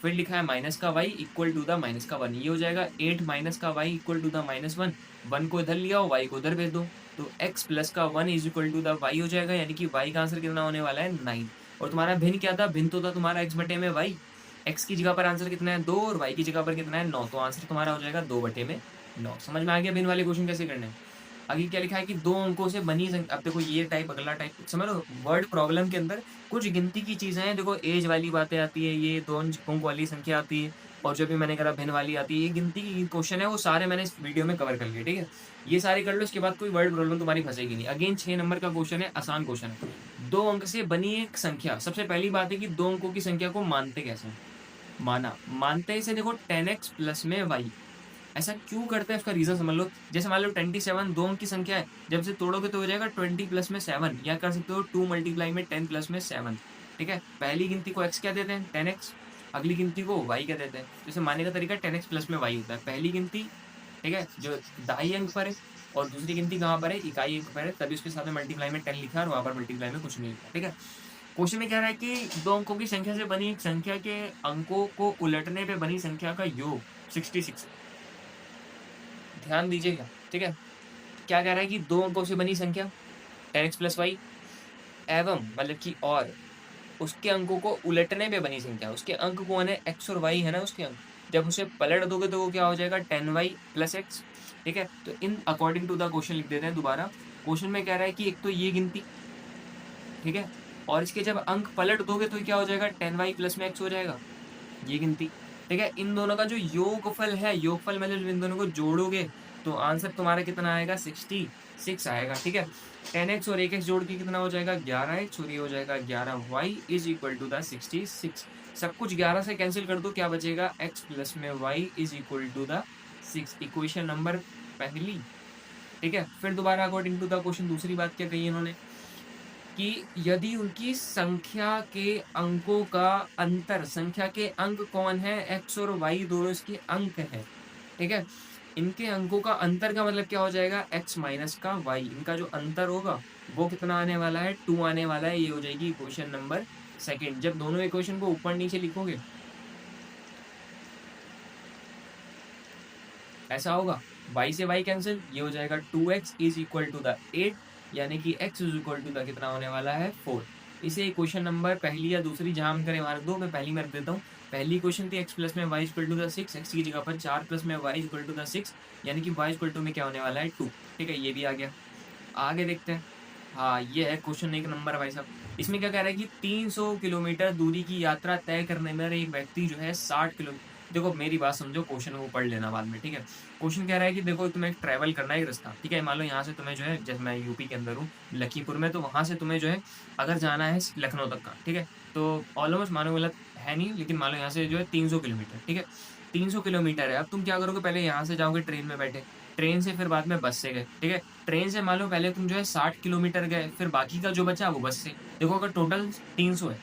फिर लिखा है माइनस का y equal to the minus का 1। ये हो जाएगा 8 माइनस का y इक्वल टू द -1। 1 को इधर लिया और y को उधर भेज दो, तो x प्लस का 1 is equal to the y हो जाएगा। यानी कि y का आंसर कितना होने वाला है, 9। और तुम्हारा भिन्न क्या था, भिन्न तो था तुम्हारा x बटे में y। x की जगह पर आंसर कितना है, 2, और y की जगह पर कितना है, 9। तो आंसर तुम्हारा हो जाएगा 2 बटे में 9। समझ में आ गया भिन्न वाले क्वेश्चन कैसे करने हैं। आगे क्या लिखा है कि 2 अंकों से बनी अब देखो ये टाइप, अगला टाइप समझ लो। वर्ड प्रॉब्लम के अंदर कुछ गिनती की चीजें हैं, देखो एज वाली बातें आती है, ये 2 अंक वाली संख्या आती है, और जो भी मैंने करा भिन्न वाली आती है, ये गिनती की क्वेश्चन है, वो सारे मैंने इस वीडियो में कवर कर लिए, ठीक है। ये सारे कर लो, इसके बाद कोई वर्ड प्रॉब्लम तुम्हारी फंसेगी नहीं। अगेन 6 नंबर का क्वेश्चन है, आसान क्वेश्चन है। 2 अंक से बनी एक संख्या, सबसे पहली बात है कि 2 अंकों की संख्या को मानते कैसे हैं? मानते इसे देखो 10x प्लस में y। ऐसा क्यों करते हैं, इसका रीजन समझ लो। जैसे मान लो 27 2 अंक की संख्या है, जब से तोड़ोगे तो हो जाएगा 20 प्लस में 7, या कर सकते हो 2 मल्टीप्लाई में 10 प्लस में 7, ठीक है। पहली गिनती को x क्या देते हैं, 10x, अगली गिनती को y क्या देते हैं। जैसे मानने का तरीका 10x प्लस में y होता है, पहली गिनती, ठीक है, जो दहाई अंक पर है, और दूसरी गिनती कहाँ पर है, इकाई अंक पर है, तभी उसके साथ में मल्टीप्लाई में 10 लिखा है, और वहाँ पर मल्टीप्लाई में कुछ नहीं लिखा, ठीक है। क्वेश्चन में कह रहा है कि 2 अंकों की संख्या से बनी एक संख्या के अंकों को उलटने पे बनी संख्या का योग 66। ध्यान दीजिएगा, ठीक है। क्या कह रहा है कि 2 अंकों से बनी संख्या 10x प्लस वाई एवं मतलब कि और उसके अंकों को उलटने पे बनी संख्या, उसके अंक कौन है, x और y है ना उसके अंक, जब उसे पलट दोगे तो वो क्या हो जाएगा 10y प्लस एक्स, ठीक है। तो इन अकॉर्डिंग टू द क्वेश्चन लिख देते हैं दोबारा। क्वेश्चन में कह रहा है कि एक तो ये गिनती, ठीक है, और इसके जब अंक पलट दोगे तो क्या हो जाएगा 10y प्लस में x हो जाएगा, ये गिनती, ठीक है। इन दोनों का जो योगफल है, योगफल मतलब इन दोनों को जोड़ोगे तो आंसर तुम्हारा कितना आएगा 66 आएगा, ठीक है। 10x और 1x जोड़ के कितना हो जाएगा 11x, और ये हो जाएगा 11y is equal to the 66। सब कुछ 11 से कैंसिल कर दो, क्या बचेगा x प्लस में y is equal to the 6। Equation number पहली, ठीक है। फिर दोबारा अकॉर्डिंग टू द क्वेश्चन दूसरी बात क्या कही इन्होंने कि यदि उनकी संख्या के अंकों का अंतर, संख्या के अंक कौन है, x और y दोनों इसके अंक है, ठीक है। इनके अंकों का अंतर का मतलब क्या हो जाएगा x माइनस का y, इनका जो अंतर होगा वो कितना आने वाला है 2 आने वाला है। ये हो जाएगी इक्वेशन नंबर सेकंड। जब दोनों इक्वेशन को ऊपर नीचे लिखोगे ऐसा होगा, y से y कैंसिल, ये हो जाएगा 2x is equal to the 8, यानी कि x is equal to the कितना होने वाला है 4। इसे क्वेश्चन नंबर पहली या दूसरी जहां हम करें मार दो, मैं पहली में रख देता हूँ। पहली क्वेश्चन थी x प्लस में y equal to the 6, x की जगह पर 4 प्लस में y इक्वल टू द 6, यानी कि y इक्वल टू में क्या होने वाला है 2, ठीक है। ये भी आ गया। आगे देखते हैं, हाँ ये है क्वेश्चन 1 नंबर भाई साहब। इसमें क्या कह रहा है कि 300 किलोमीटर दूरी की यात्रा तय करने में एक व्यक्ति जो है 60 किलो, देखो मेरी बात समझो, क्वेश्चन को पढ़ लेना बाद में, ठीक है। क्वेश्चन कह रहा है कि देखो तुम्हें ट्रैवल करना है एक रास्ता, ठीक है। मान लो यहाँ से तुम्हें जो है, जैसे मैं यूपी के अंदर हूँ लखीमपुर में, तो वहाँ से तुम्हें जो है अगर जाना है लखनऊ तक का, ठीक है। तो ऑलमोस्ट मानो गलत है नहीं, लेकिन मान लो यहाँ से जो है 300 किलोमीटर, ठीक है। 300 किलोमीटर है। अब तुम क्या करोगे, पहले यहाँ से जाओगे ट्रेन में बैठे, ट्रेन से फिर बाद में बस से गए, ठीक है। ट्रेन से मान लो पहले तुम जो है 60 किलोमीटर गए, फिर बाकी का जो बचा वो बस से। देखो अगर टोटल 300 है,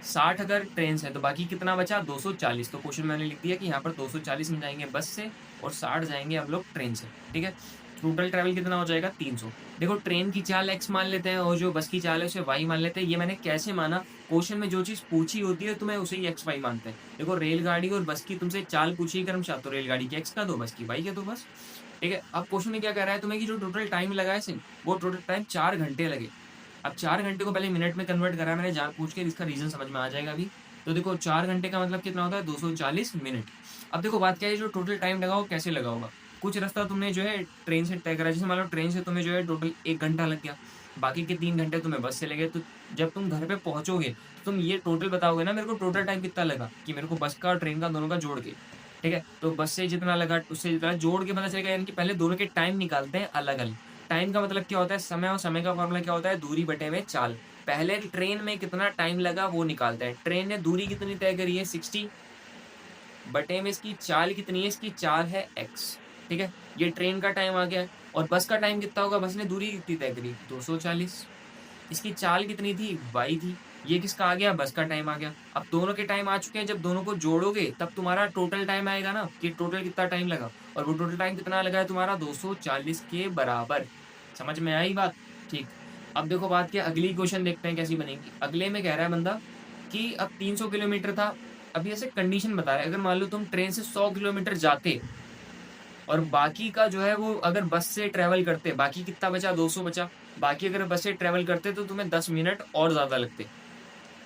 60 अगर ट्रेन से, तो बाकी कितना बचा 240। तो क्वेश्चन मैंने लिख दिया कि यहाँ पर 240 में जाएंगे बस से और 60 जाएंगे हम लोग ट्रेन से, ठीक है। टोटल ट्रैवल कितना हो जाएगा 300। देखो ट्रेन की चाल x मान लेते हैं और जो बस की चाल है उसे y मान लेते हैं। ये मैंने कैसे माना, क्वेश्चन में जो चीज़ पूछी होती है तुम्हें उसे ही x y मानते हैं। देखो रेलगाड़ी और बस की तुमसे चाल पूछी कर्मशा, तो रेलगाड़ी की x का दो, बस की y का दो, बस, ठीक है। अब क्वेश्चन में क्या कह रहा है तुम्हें कि जो टोटल टाइम लगा है सिर्फ, वो टोटल टाइम 4 घंटे लगे। अब 4 घंटे को पहले मिनट में कन्वर्ट करा मैंने जान पूछ के, इसका रीजन समझ में आ जाएगा अभी। तो देखो 4 घंटे का मतलब कितना होता है 240 मिनट। अब देखो बात क्या है, जो टोटल टाइम लगा वो कैसे लगा होगा। कुछ रास्ता तुमने जो है ट्रेन से तय करा, जैसे मान लो ट्रेन से तुम्हें जो है टोटल 1 घंटा लग गया, बाकी के 3 घंटे तुम्हें बस से लगे। तो जब तुम घर पे पहुंचोगे तो तुम ये टोटल बताओगे ना मेरे को टोटल टाइम कितना लगा, कि मेरे को बस का और ट्रेन का दोनों का जोड़ के, ठीक है। तो बस से जितना लगा उससे जितना जोड़ के पता चलेगा, यानी कि पहले दोनों के टाइम निकालते हैं अलग अलग। टाइम का मतलब क्या होता है समय, और समय का फॉर्मूला क्या होता है दूरी बटे में चाल। पहले ट्रेन में कितना टाइम लगा वो निकालते हैं। ट्रेन ने दूरी कितनी तय करी है 60, बटे में इसकी चाल कितनी है, इसकी चाल है x, ठीक है। ये ट्रेन का टाइम आ गया। और बस का टाइम कितना होगा, बस ने दूरी कितनी तय करी 240, इसकी चाल कितनी थी y थी। ये किसका आ गया, बस का टाइम आ गया। अब दोनों के टाइम आ चुके हैं, जब दोनों को जोड़ोगे तब तुम्हारा टोटल टाइम आएगा ना, कि टोटल कितना टाइम लगा, और वो टोटल टाइम कितना लगा है तुम्हारा 240 के बराबर। समझ में आई बात, ठीक। अब देखो बात क्या, अगली क्वेश्चन देखते हैं कैसी बनेगी। अगले में कह रहा है बंदा कि अब 300 किलोमीटर था। अभी ऐसे कंडीशन बता रहा है, अगर मान लो तुम ट्रेन से 100 किलोमीटर जाते और बाकी का जो है वो अगर बस से ट्रेवल करते, बाकी कितना बचा 200 बचा। बाकी अगर बस से ट्रेवल करते तो तुम्हें 10 मिनट और ज़्यादा लगते,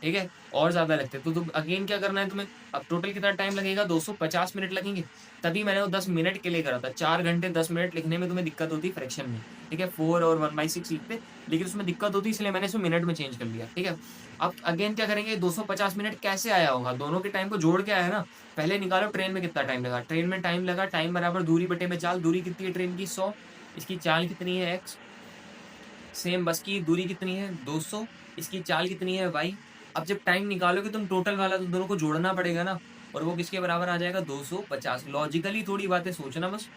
ठीक है, और ज़्यादा लगते हैं। तो अगेन क्या करना है तुम्हें, अब टोटल कितना टाइम लगेगा, 250 मिनट लगेंगे। तभी मैंने वो 10 मिनट के लिए करा था। 4 घंटे 10 मिनट लिखने में तुम्हें दिक्कत होती फ्रैक्शन में, ठीक है, 4 और 1/6 लिखते, लेकिन उसमें दिक्कत होती, इसलिए मैंने इसमें मिनट में चेंज कर लिया, ठीक है। अब अगेन क्या करेंगे, 250 मिनट कैसे आया होगा, दोनों के टाइम को जोड़ के आया ना। पहले निकालो ट्रेन में कितना टाइम लगा, ट्रेन में टाइम लगा, टाइम बराबर दूरी बटे में चाल, दूरी कितनी है ट्रेन की 100, इसकी चाल कितनी है x, सेम बस की दूरी कितनी है 200, इसकी चाल कितनी है y। अब जब टाइम निकालोगे तुम टोटल वाला, तो दोनों को जोड़ना पड़ेगा ना, और वो किसके बराबर आ जाएगा 250। लॉजिकली थोड़ी बातें सोचना बस,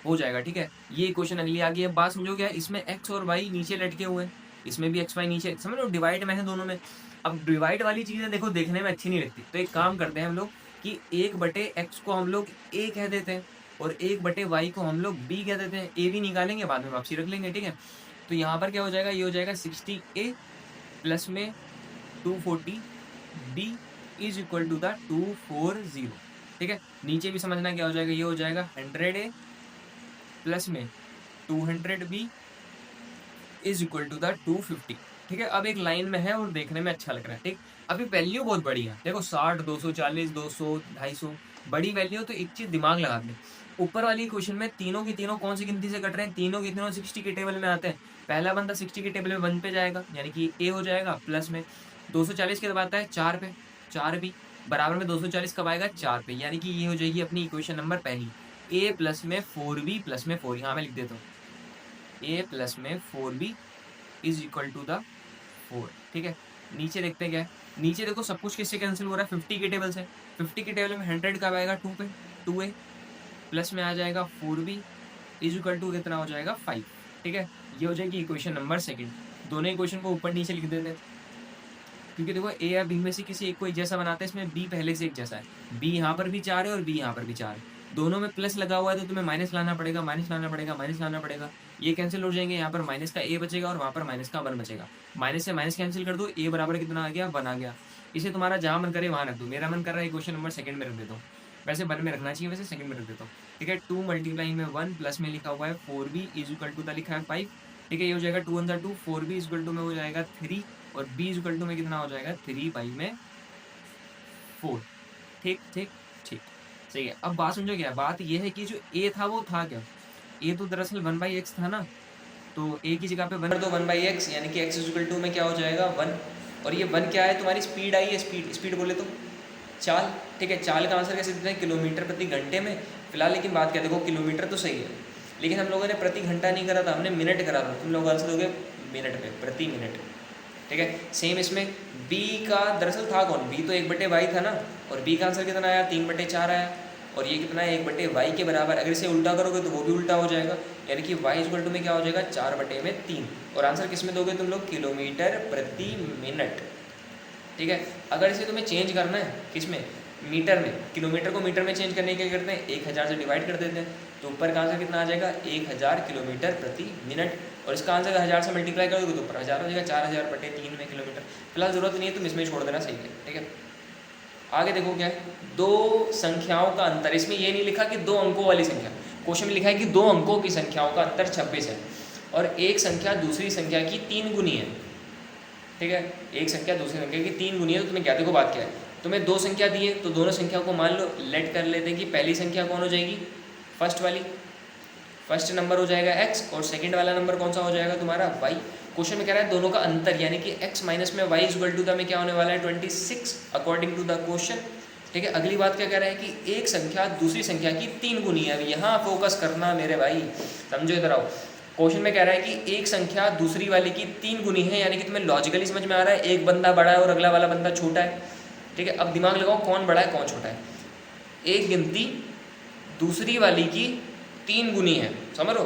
हो जाएगा, ठीक है। ये क्वेश्चन अगली आ गई है, बात समझो क्या है, इसमें x और y नीचे लटके हुए हैं, इसमें भी x y नीचे, समझ लो डिवाइड में है दोनों में। अब डिवाइड वाली चीजें देखो देखने में अच्छी नहीं लगती, तो एक काम करते हैं हम लोग कि 1/x को हम लोग a कह देते हैं, और 1/y को हम लोग b कह देते हैं। a भी निकालेंगे, बाद में वापसी रख लेंगे, ठीक है। तो यहाँ पर क्या हो जाएगा, ये हो जाएगा 60a प्लस में 240b is equal to the 240, ठीक है। नीचे भी समझना क्या हो जाएगा, ये हो जाएगा 100a प्लस में 200b is equal to the 250, ठीक है। अब एक लाइन में है और देखने में अच्छा लग रहा है, ठीक। अभी वैल्यू बहुत बड़ी है, देखो 60, 240, 200, 250, बड़ी वैल्यू। तो एक चीज दिमाग लगा दे, ऊपर वाली क्वेश्चन में तीनों की तीनों कौन सी गिनती से कट रहे हैं, तीनों के तीनों 60 के टेबल में आते हैं। पहला बंदा 60 के टेबल में 1 पे जाएगा, यानी कि ए हो जाएगा, प्लस में 240 के बाद आता है 4 पे, 4 भी बराबर में 240 कब आएगा 4 पे, यानी कि ये हो जाएगी अपनी इक्वेशन नंबर पहली, ए प्लस में 4b प्लस में 4, यहाँ मैं लिख देता हूँ a प्लस में 4b is equal to the 4, ठीक है। नीचे देखते हैं क्या है, नीचे देखो सब कुछ किससे कैंसिल हो रहा है, 50 के टेबल से। 50 के टेबल में 100 कब आएगा 2 पे, 2a प्लस में आ जाएगा 4b इज इक्वल टू कितना हो जाएगा 5, ठीक है। ये हो जाएगी इक्वेशन नंबर सेकंड। दोनों इक्वेशन को ऊपर नीचे लिख देते हैं, क्योंकि देखो a या b में से किसी एक को एक जैसा बनाते हैं, इसमें b पहले से एक जैसा है, b यहाँ पर भी 4 है और b यहाँ पर भी 4 है, दोनों में प्लस लगा हुआ है, तो तुम्हें माइनस लाना पड़ेगा, माइनस लाना पड़ेगा, माइनस लाना पड़ेगा। ये कैंसिल हो जाएंगे, यहाँ पर माइनस का a बचेगा और वहाँ पर माइनस का 1 बचेगा। माइनस से माइनस कैंसिल कर दो, a बराबर कितना आ गया 1 आ गया। इसे तुम्हारा जहाँ मन करे वहाँ रख दो, मेरा मन कर रहा है क्वेश्चन नंबर सेकंड में रख देता हूँ, वैसे 1 में रखना चाहिए, वैसे सेकंड में रख देता हूँ, ठीक है। 2 मल्टीप्लाई में 1 प्लस में लिखा हुआ है 4b is equal to the लिखा है 5, ठीक है। ये हो जाएगा 2 1 2, 4b इज इक्वल टू में हो जाएगा 3, और b इज इक्वल टू में कितना हो जाएगा 3/4, ठीक ठीक ठीक, सही है। अब बात समझो क्या, बात ये है कि जो a था वो था क्या, a तो दरअसल 1/x था ना, तो a की जगह पे 1 तो 1/x, यानी कि x इज इक्वल टू में क्या हो जाएगा 1, और ये 1 क्या है, तुम्हारी स्पीड आई है, स्पीड बोले तो चाल, ठीक है। चाल का आंसर कैसे देते हैं, किलोमीटर प्रति घंटे में। फिलहाल लेकिन बात क्या, देखो किलोमीटर तो सही है, लेकिन हम लोगों ने प्रति घंटा नहीं करा था, हमने मिनट करा था, तुम लोग आंसर दोगे मिनट में, प्रति मिनट, ठीक है। सेम इसमें b का दरअसल था कौन, b तो 1/y था ना, और b का आंसर कितना आया 3/4 आया, और ये कितना है 1/y के बराबर। अगर इसे उल्टा करोगे तो वो भी उल्टा हो जाएगा, यानी कि y इक्वल टू में क्या हो जाएगा 4/3, और आंसर किस में दोगे तुम लोग, किलोमीटर प्रति मिनट, ठीक है। अगर इसे तुम्हें चेंज करना है किस में, मीटर में, किलोमीटर को मीटर में चेंज करने के क्या करते हैं, 1000 से डिवाइड कर देते हैं, तो ऊपर का आंसर कितना आ जाएगा 1000 किलोमीटर प्रति मिनट, और इसका आंसर 1000 से मल्टीप्लाई कर दोगे तो ऊपर 1000 हो जाएगा, 4000/3 में किलोमीटर। फिलहाल ज़रूरत नहीं है, तुम इसमें छोड़ देना, सही है, ठीक है। आगे देखो क्या है, दो संख्याओं का अंतर, इसमें ये नहीं लिखा कि 2 अंकों वाली संख्या, क्वेश्चन में लिखा है कि 2 अंकों की संख्याओं का अंतर 26 है, और एक संख्या दूसरी संख्या की 3 गुनी है, ठीक है। एक संख्या दूसरी संख्या की 3 गुनी है, तो तुम्हें क्या, देखो बात क्या है, तुम्हें 2 संख्या दी है, तो दोनों संख्याओं को मान लो लेट कर लेते हैं कि पहली संख्या कौन हो जाएगी, फर्स्ट वाली, फर्स्ट नंबर हो जाएगा x, और सेकंड वाला नंबर कौन सा हो जाएगा तुम्हारा y। क्वेश्चन में कह रहा है दोनों का अंतर, यानी कि x माइनस में y is equal to the में क्या होने वाला है 26 अकॉर्डिंग टू द क्वेश्चन, ठीक है। अगली बात क्या कह रहा है कि एक संख्या दूसरी संख्या की 3 गुनी है। अब यहाँ फोकस करना मेरे भाई, समझो इधर आओ। क्वेश्चन में कह रहा है कि एक संख्या दूसरी वाले की 3 गुनी है, यानी कि तुम्हें लॉजिकली समझ में आ रहा है, एक बंदा बड़ा है और अगला वाला बंदा छोटा है, ठीक है। अब दिमाग लगाओ कौन बड़ा है कौन छोटा है, एक गिनती दूसरी वाली की 3 गुनी है, समझ लो,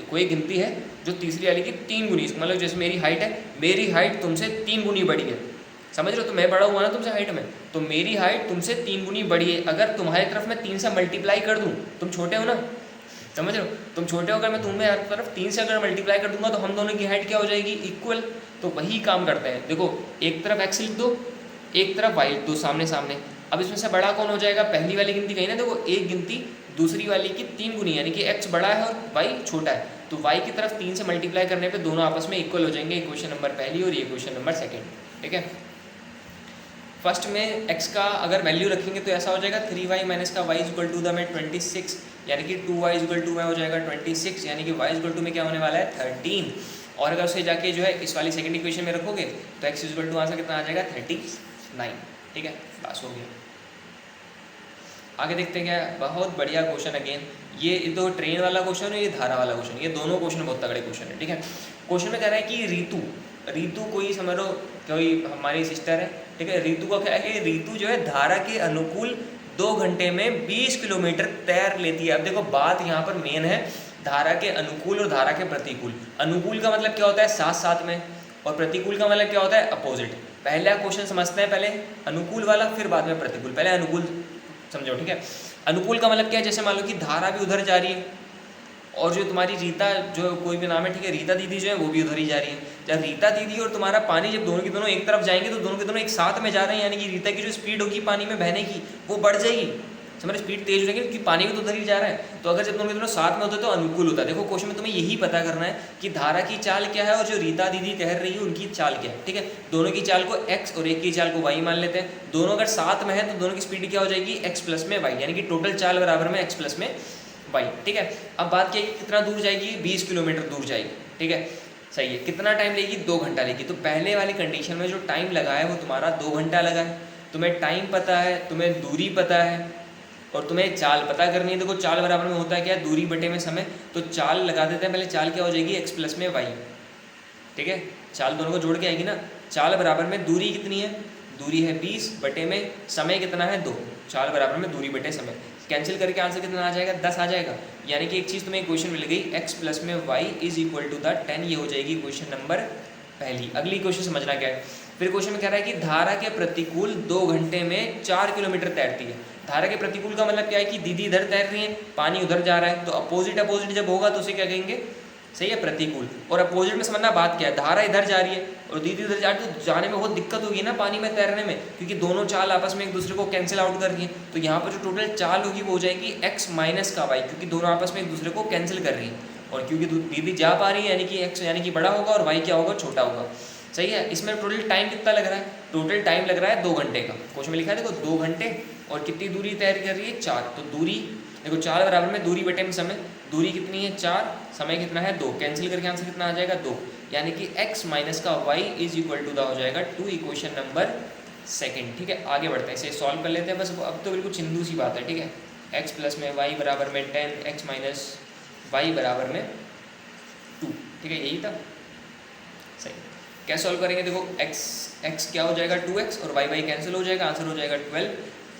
कोई गिनती है जो तीसरी वाली की 3 गुनी, मतलब जैसे मेरी हाइट है, मेरी हाइट तुमसे 3 गुनी बड़ी है, समझ रहे हो, तो मैं बड़ा हुआ ना तुमसे हाइट में, तो मेरी हाइट तुमसे 3 गुनी बड़ी है। अगर तुम्हारी तरफ मैं 3 से मल्टीप्लाई कर दूं, तुम छोटे हो ना, समझ रहे हो, तुम छोटे हो, अगर मैं तुम्हें हर तरफ 3 से अगर मल्टीप्लाई कर दूंगा तो हम दोनों की हाइट क्या हो जाएगी, इक्वल। तो वही काम करते हैं, देखो एक तरफ x लिख दो, एक तरफ y लिख दो, सामने सामने। अब इसमें से बड़ा कौन हो जाएगा, पहली वाली गिनती कही ना, देखो एक गिनती दूसरी वाली की 3 गुनी, यानी कि x बड़ा है और y छोटा है, तो y की तरफ 3 से मल्टीप्लाई करने पे दोनों आपस में इक्वल हो जाएंगे, इक्वेशन नंबर पहली और ये इक्वेशन नंबर सेकंड, ठीक है। फर्स्ट में x का अगर वैल्यू रखेंगे तो ऐसा हो जाएगा 3y माइनस का y इक्वल टू द में 26, यानी कि 2y इक्वल टू में हो जाएगा 26, यानी कि y इक्वल टू में क्या होने वाला है 13। और अगर उसे जाके जो है इस वाली सेकंड इक्वेशन में रखोगे तो x इक्वल टू आंसर कितना आ जाएगा 39। ठीक है, पास हो गया। आगे देखते हैं क्या, बहुत बढ़िया क्वेश्चन अगेन, ये तो ट्रेन वाला क्वेश्चन है, ये धारा वाला क्वेश्चन, ये दोनों क्वेश्चन बहुत तगड़े क्वेश्चन है। ठीक है, क्वेश्चन में कह रहा है कि रीतु कोई समझ लो कोई हमारी सिस्टर है। ठीक है, रीतु का क्या है कि रीतु जो है धारा के अनुकूल 2 घंटे में 20 किलोमीटर तैर लेती है। अब देखो बात यहाँ पर मेन है धारा के अनुकूल और धारा के प्रतिकूल। अनुकूल का मतलब क्या होता है साथ साथ में, और प्रतिकूल का मतलब क्या होता है अपोजिट। पहला क्वेश्चन समझते हैं, पहले अनुकूल वाला फिर बाद में प्रतिकूल, पहले अनुकूल समझो। ठीक है, अनुकूल का मतलब क्या है, जैसे मान लो कि धारा भी उधर जा रही है और जो तुम्हारी रीता जो कोई भी नाम है, ठीक है, रीता दीदी जो है वो भी उधर ही जा रही है। जब रीता दीदी और तुम्हारा पानी जब दोनों के दोनों एक तरफ जाएंगे तो दोनों के दोनों एक साथ में जा रहे हैं, यानी कि रीता की जो स्पीड होगी पानी में बहने की वो बढ़ जाएगी, समझ, स्पीड तेज हो जाएगी क्योंकि पानी भी तो उधर ही जा रहा है। तो अगर जब दोनों के दोनों साथ में होते हैं तो अनुकूल होता है। देखो क्वेश्चन में तुम्हें यही पता करना है कि धारा की चाल क्या है और जो रीता दीदी तैर रही है उनकी चाल क्या है। ठीक है, दोनों की चाल को x और एक की चाल को y मान लेते हैं। दोनों अगर साथ में है तो दोनों की स्पीड क्या हो जाएगी x प्लस में y, यानी कि टोटल चाल बराबर में x प्लस में y। ठीक है, अब बात क्या है कितना दूर जाएगी, 20 किलोमीटर दूर जाएगी। ठीक है, सही है, कितना टाइम लेगी, 2 घंटा लेगी। तो पहले वाली कंडीशन में जो टाइम लगा है वो तुम्हारा 2 घंटा लगा है। तुम्हें टाइम पता है, तुम्हें दूरी पता है और तुम्हें चाल पता करनी है। देखो चाल बराबर में होता है क्या, दूरी बटे में समय। तो चाल लगा देते हैं पहले, चाल क्या हो जाएगी x प्लस में y। ठीक है, चाल दोनों को जोड़ के आएगी ना। चाल बराबर में दूरी कितनी है, दूरी है 20 बटे में समय कितना है 2। चाल बराबर में दूरी बटे समय, कैंसिल करके आंसर कितना आ जाएगा 10 आ जाएगा। यानी कि एक चीज़ तुम्हें इक्वेशन मिल गई x प्लस में y is equal to the 10, ये हो जाएगी इक्वेशन नंबर पहली। अगली क्वेश्चन समझना क्या है, फिर क्वेश्चन में कह रहा है कि धारा के प्रतिकूल 2 घंटे में 4 किलोमीटर तैरती है। धारा के प्रतिकूल का मतलब क्या है कि दीदी इधर तैर रही है, पानी उधर जा रहा है, तो अपोजिट जब होगा तो उसे क्या कहेंगे, सही है, प्रतिकूल। और अपोजिट में समझना बात क्या है, धारा इधर जा रही है और दीदी इधर जा रही है, तो जाने में बहुत दिक्कत होगी ना पानी में तैरने में, क्योंकि दोनों चाल आपस में एक दूसरे को कैंसिल आउट कर रही है। तो यहाँ पर जो टोटल चाल होगी वो हो जाएगी x माइनस का y, क्योंकि दोनों आपस में एक दूसरे को कैंसिल कर रही है। और क्योंकि दीदी जा पा रही है यानी कि x यानी कि बड़ा होगा और y क्या होगा, छोटा होगा। सही है, इसमें टोटल टाइम कितना लग रहा है, टोटल टाइम लग रहा है 2 घंटे का। क्वेश्चन में लिखा है देखो 2 घंटे और कितनी दूरी तैर कर रही है 4। तो दूरी देखो 4 बराबर में दूरी बटे में समय, दूरी कितनी है 4, समय कितना है 2, कैंसिल करके आंसर कितना आ जाएगा 2, यानी कि x माइनस का y is equal to the हो जाएगा 2, इक्वेशन नंबर सेकंड। ठीक है, आगे बढ़ते हैं, इसे सॉल्व कर लेते हैं। बस अब तो बिल्कुल चिंदू सी बात है। ठीक है, x प्लस में y बराबर में 10, x माइनस y बराबर में 2। ठीक है, यही था, सही। कैसे सॉल्व करेंगे, देखो x क्या हो जाएगा 2x और y कैंसिल हो जाएगा, आंसर हो जाएगा 12,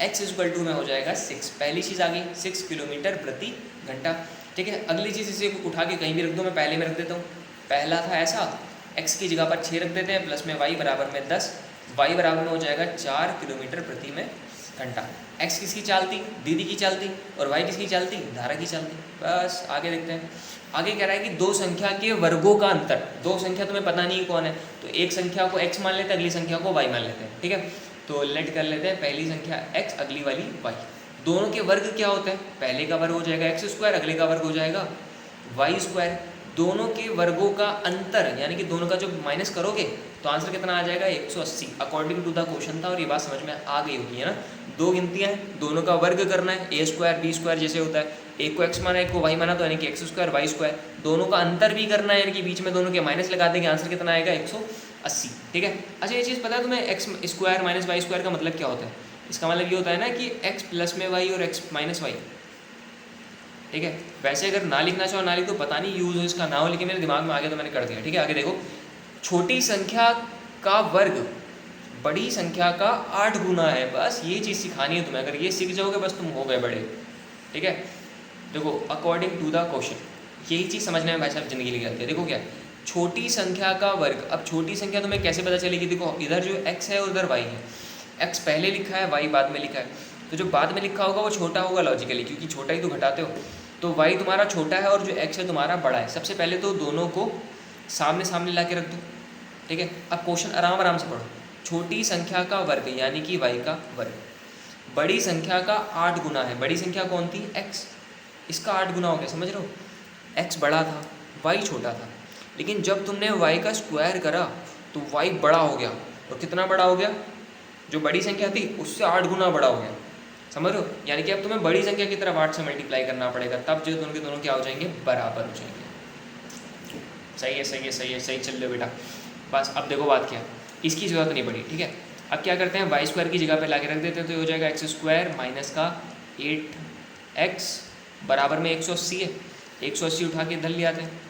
x इक्वल टू में हो जाएगा 6। पहली चीज़ आ गई 6 किलोमीटर प्रति घंटा। ठीक है, अगली चीज़ इसे उठा के कहीं भी रख दो, मैं पहले में रख देता हूँ। पहला था ऐसा, x की जगह पर 6 रख देते हैं, प्लस में y बराबर में 10, y बराबर में हो जाएगा 4 किलोमीटर प्रति में घंटा। x किसकी चाल थी, दीदी की चाल थी, और y किसकी चाल थी, धारा की चाल थी। बस आगे देखते हैं। आगे कह रहा है कि 2 संख्या के वर्गों का अंतर, 2 संख्या तुम्हें पता नहीं कौन है, तो एक संख्या को x मान लेते हैं, अगली संख्या को y मान लेते हैं। ठीक है, तो लेट कर लेते हैं, पहली संख्या x, अगली वाली y। दोनों के वर्ग क्या होते हैं, पहले का वर्ग हो जाएगा x स्क्वायर, अगले का वर्ग हो जाएगा y स्क्वायर। दोनों के वर्गों का अंतर यानी कि दोनों का जो माइनस करोगे तो आंसर कितना आ जाएगा 180, अकॉर्डिंग टू द क्वेश्चन था। और ये बात समझ में आ गई होगी है ना। 2 गिनतियाँ हैं, दोनों का वर्ग करना है, a स्क्वायर b स्क्वायर जैसे होता है, एक को x माना एक को y माना, तो यानी कि x स्क्वायर y स्क्वायर। दोनों का अंतर भी करना है, यानी कि बीच में दोनों के माइनस लगा देंगे, आंसर कितना आएगा 180। ठीक है, अच्छा ये चीज़ पता है तुम्हें, x square minus y square का मतलब क्या होता है, इसका मतलब ये होता है ना कि x प्लस में y और x माइनस y। ठीक है, वैसे अगर ना लिखना चाहो ना लिख दो, पता नहीं यूज़ हो इसका ना हो, लेकिन मेरे दिमाग में आ गया तो मैंने कर दिया। ठीक है, आगे देखो, छोटी संख्या का वर्ग बड़ी संख्या का 8 गुना है। बस ये चीज़ सिखानी है तुम्हें, अगर ये सीख जाओगे बस तुम हो गए बड़े। ठीक है, देखो अकॉर्डिंग टू द क्वेश्चन, यही चीज़ समझने में भाई साहब जिंदगी लग जाती है। देखो क्या, छोटी संख्या का वर्ग। अब छोटी संख्या तुम्हें कैसे पता चलेगी, देखो इधर जो x है और उधर y है, x पहले लिखा है y बाद में लिखा है, तो जो बाद में लिखा होगा वो छोटा होगा लॉजिकली, क्योंकि छोटा ही तो घटाते हो। तो y तुम्हारा छोटा है और जो x है तुम्हारा बड़ा है। सबसे पहले तो दोनों को सामने सामने ला के रख दो। ठीक है, अब क्वेश्चन आराम आराम से पढ़ो। छोटी संख्या का वर्ग यानी कि y का वर्ग बड़ी संख्या का 8 गुना है। बड़ी संख्या कौन थी, x, इसका 8 गुना हो गया, समझ रहे हो। x बड़ा था, y छोटा था, लेकिन जब तुमने y का स्क्वायर करा तो y बड़ा हो गया। और कितना बड़ा हो गया, जो बड़ी संख्या थी उससे 8 गुना बड़ा हो गया, समझ रहे हो? यानी कि अब तुम्हें बड़ी संख्या की तरफ 8 से मल्टीप्लाई करना पड़ेगा, तब जो दोनों के दोनों क्या हो जाएंगे, बराबर हो जाएंगे। सही है, सही है, सही है, सही चल रहे हो बेटा। बस अब देखो बात क्या है, इसकी जरूरत नहीं पड़ी, ठीक है। अब क्या करते हैं, वाई स्क्वायर की जगह पे लाके रख देते हैं, तो ये हो जाएगा एक्स स्क्वायर माइनस का 8x बराबर में 180 है। 180 उठा के इधर ले आते हैं।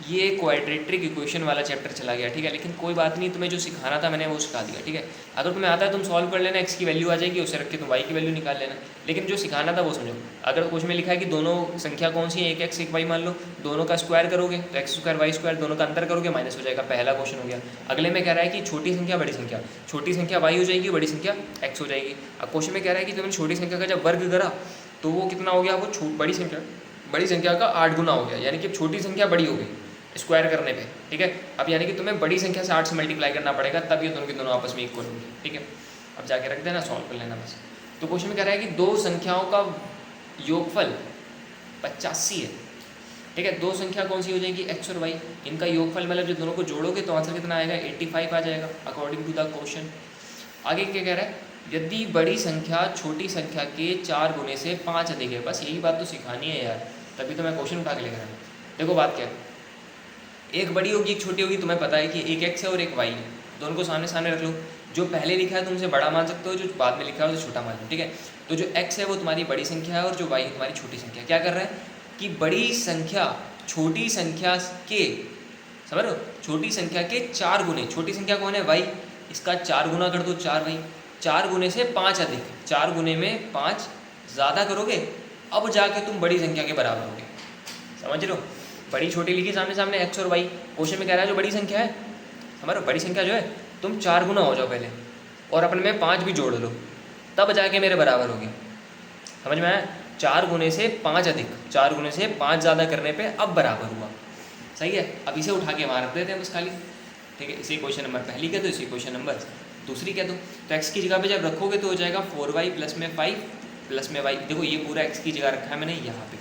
ये क्वाड्रेटिक इक्वेशन वाला चैप्टर चला गया, ठीक है। लेकिन कोई बात नहीं, तुम्हें जो सिखाना था मैंने वो सिखा दिया, ठीक है। अगर तुम्हें आता है तुम सॉल्व कर लेना, x की वैल्यू आ जाएगी, उसे रख के तुम y की वैल्यू निकाल लेना। लेकिन जो सिखाना था वो समझो। अगर कुछ में लिखा है कि दोनों संख्या कौन सी है, एक x एक y मान लो, दोनों का स्क्वायर करोगे तो x स्क्वायर y स्क्वायर, दोनों का अंतर करोगे माइनस हो जाएगा, पहला क्वेश्चन हो गया। अगले में कह रहा है कि छोटी संख्या बड़ी संख्या, छोटी संख्या y हो जाएगी, बड़ी संख्या x हो जाएगी। अब क्वेश्चन में कह रहा है कि तुमने छोटी संख्या का जब वर्ग करा तो वो कितना हो गया, वो बड़ी संख्या का 8 गुना हो गया, यानी कि छोटी संख्या बड़ी हो गई स्क्वायर करने पे, ठीक है। अब यानी कि तुम्हें बड़ी संख्या से 8 से मल्टीप्लाई करना पड़ेगा, तब ये दोनों के दोनों आपस में इक्वल होंगे, ठीक है। अब जाके रख देना, सॉल्व कर लेना बस। तो क्वेश्चन में कह रहा है कि दो संख्याओं का योगफल 85 है, ठीक है। दो संख्या कौन सी हो जाएगी, x और y, इनका योगफल मतलब जो दोनों को जोड़ोगे तो आंसर कितना आएगा, 85 आ जाएगा अकॉर्डिंग टू द क्वेश्चन। आगे क्या कह रहा है, यदि बड़ी संख्या छोटी संख्या के 4 गुने से 5 अधिक है। बस यही बात तो सिखानी है यार, तभी तो मैं क्वेश्चन उठा के लेकर आया। देखो बात क्या है, एक बड़ी होगी एक छोटी होगी, तुम्हें पता है कि एक x है और एक y है, दोनों को सामने सामने रख लो। जो पहले लिखा है तुमसे बड़ा मान सकते हो, जो बाद में लिखा है उसे छोटा मान लो, ठीक है। तो जो x है वो तुम्हारी बड़ी संख्या है और जो y है तुम्हारी छोटी संख्या। क्या कर रहा है कि बड़ी संख्या छोटी संख्या के, समझ रहे हो, छोटी संख्या के 4 गुने, छोटी संख्या कौन है, y, इसका 4 गुना कर दो, 4y, 4 गुने से 5 अधिक, 4 गुने में 5 ज़्यादा करोगे, अब जाके तुम बड़ी संख्या के बराबर होगे, समझ रहे हो। बड़ी छोटी लिखी सामने सामने x और y, क्वेश्चन में कह रहा है जो बड़ी संख्या है, समझ बड़ी संख्या जो है, तुम 4 गुना हो जाओ पहले और अपने में 5 भी जोड़ लो, तब जाके मेरे बराबर होगी, समझ में आया। 4 गुने से 5 अधिक, 4 गुने से 5 ज़्यादा करने पे अब बराबर हुआ, सही है। अब इसे उठा के वहाँ रख देते हैं बस खाली, ठीक है। इसे क्वेश्चन नंबर पहली कह दो, इसी क्वेश्चन नंबर दूसरी कह दो। तो x की जगह पे जब रखोगे तो हो जाएगा 4y प्लस में 5 प्लस में y, देखो ये पूरा x की जगह रखा है मैंने यहाँ पे,